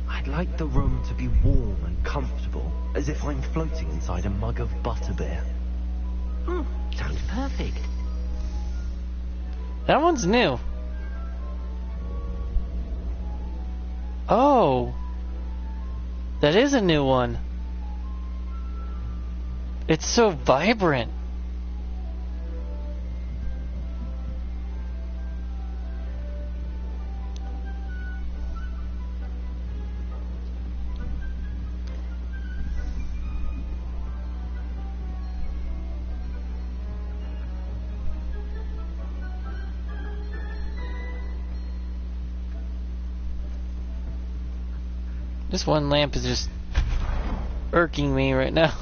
I'd like the room to be warm and comfortable, as if I'm floating inside a mug of butterbeer. Sounds perfect. That one's new. Oh. That is a new one. It's so vibrant. This one lamp is just irking me right now.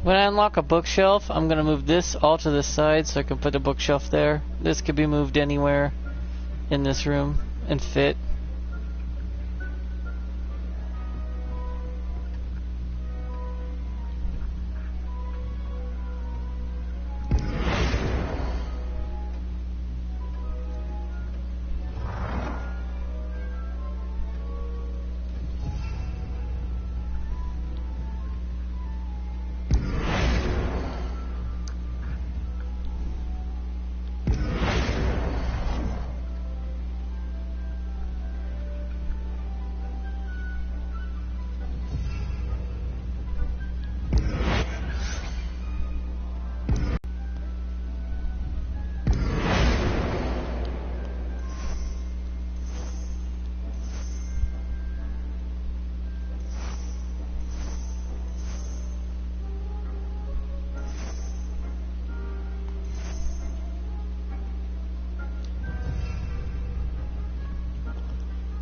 When I unlock a bookshelf, I'm going to move this all to the side so I can put a bookshelf there. This could be moved anywhere in this room and fit.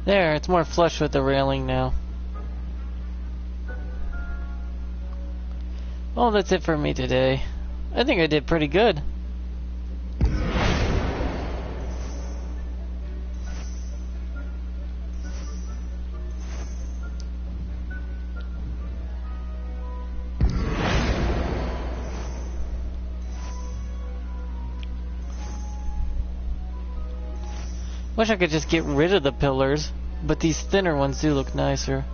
There, it's more flush with the railing now. Well, that's it for me today. I think I did pretty good. Wish I could just get rid of the pillars, but these thinner ones do look nicer.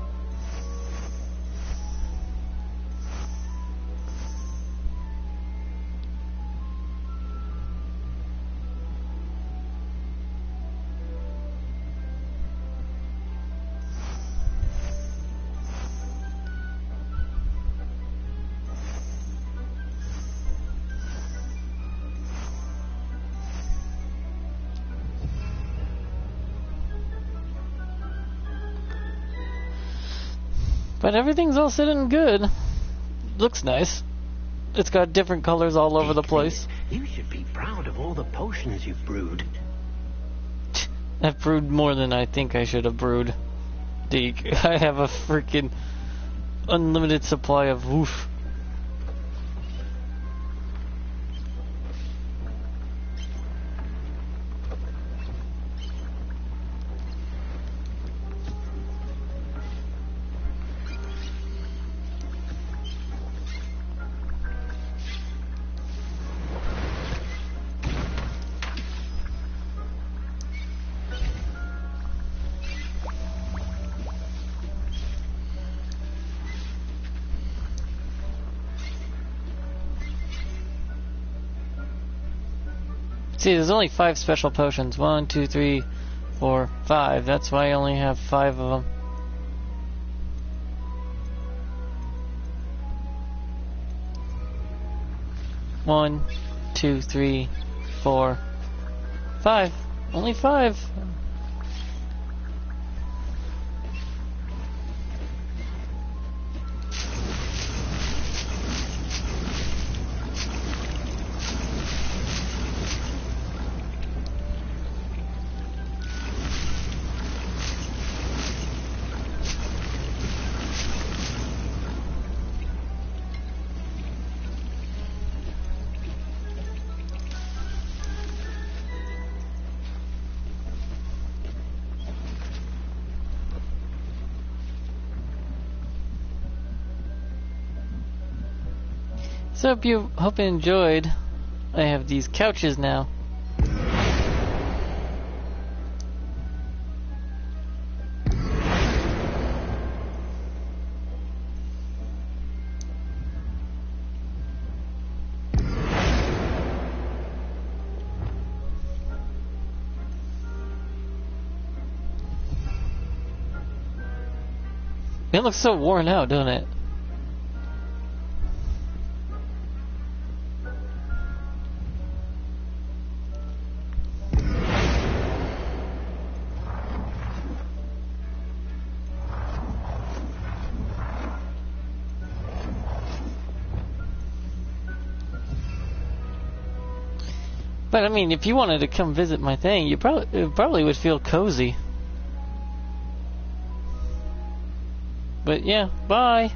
But everything's all sitting good. Looks nice. It's got different colors all over the place. You should be proud of all the potions you've brewed. I've brewed more than I think I should have brewed. Deke, I have a freaking unlimited supply of woof. See, there's only 5 special potions. 1, 2, 3, 4, 5. That's why I only have 5 of them. One, 2, 3, 4, 5. Only 5. So hope you enjoyed. I have these couches now. It looks so worn out, doesn't it? But I mean, if you wanted to come visit my thing, you probably would feel cozy. But yeah, bye.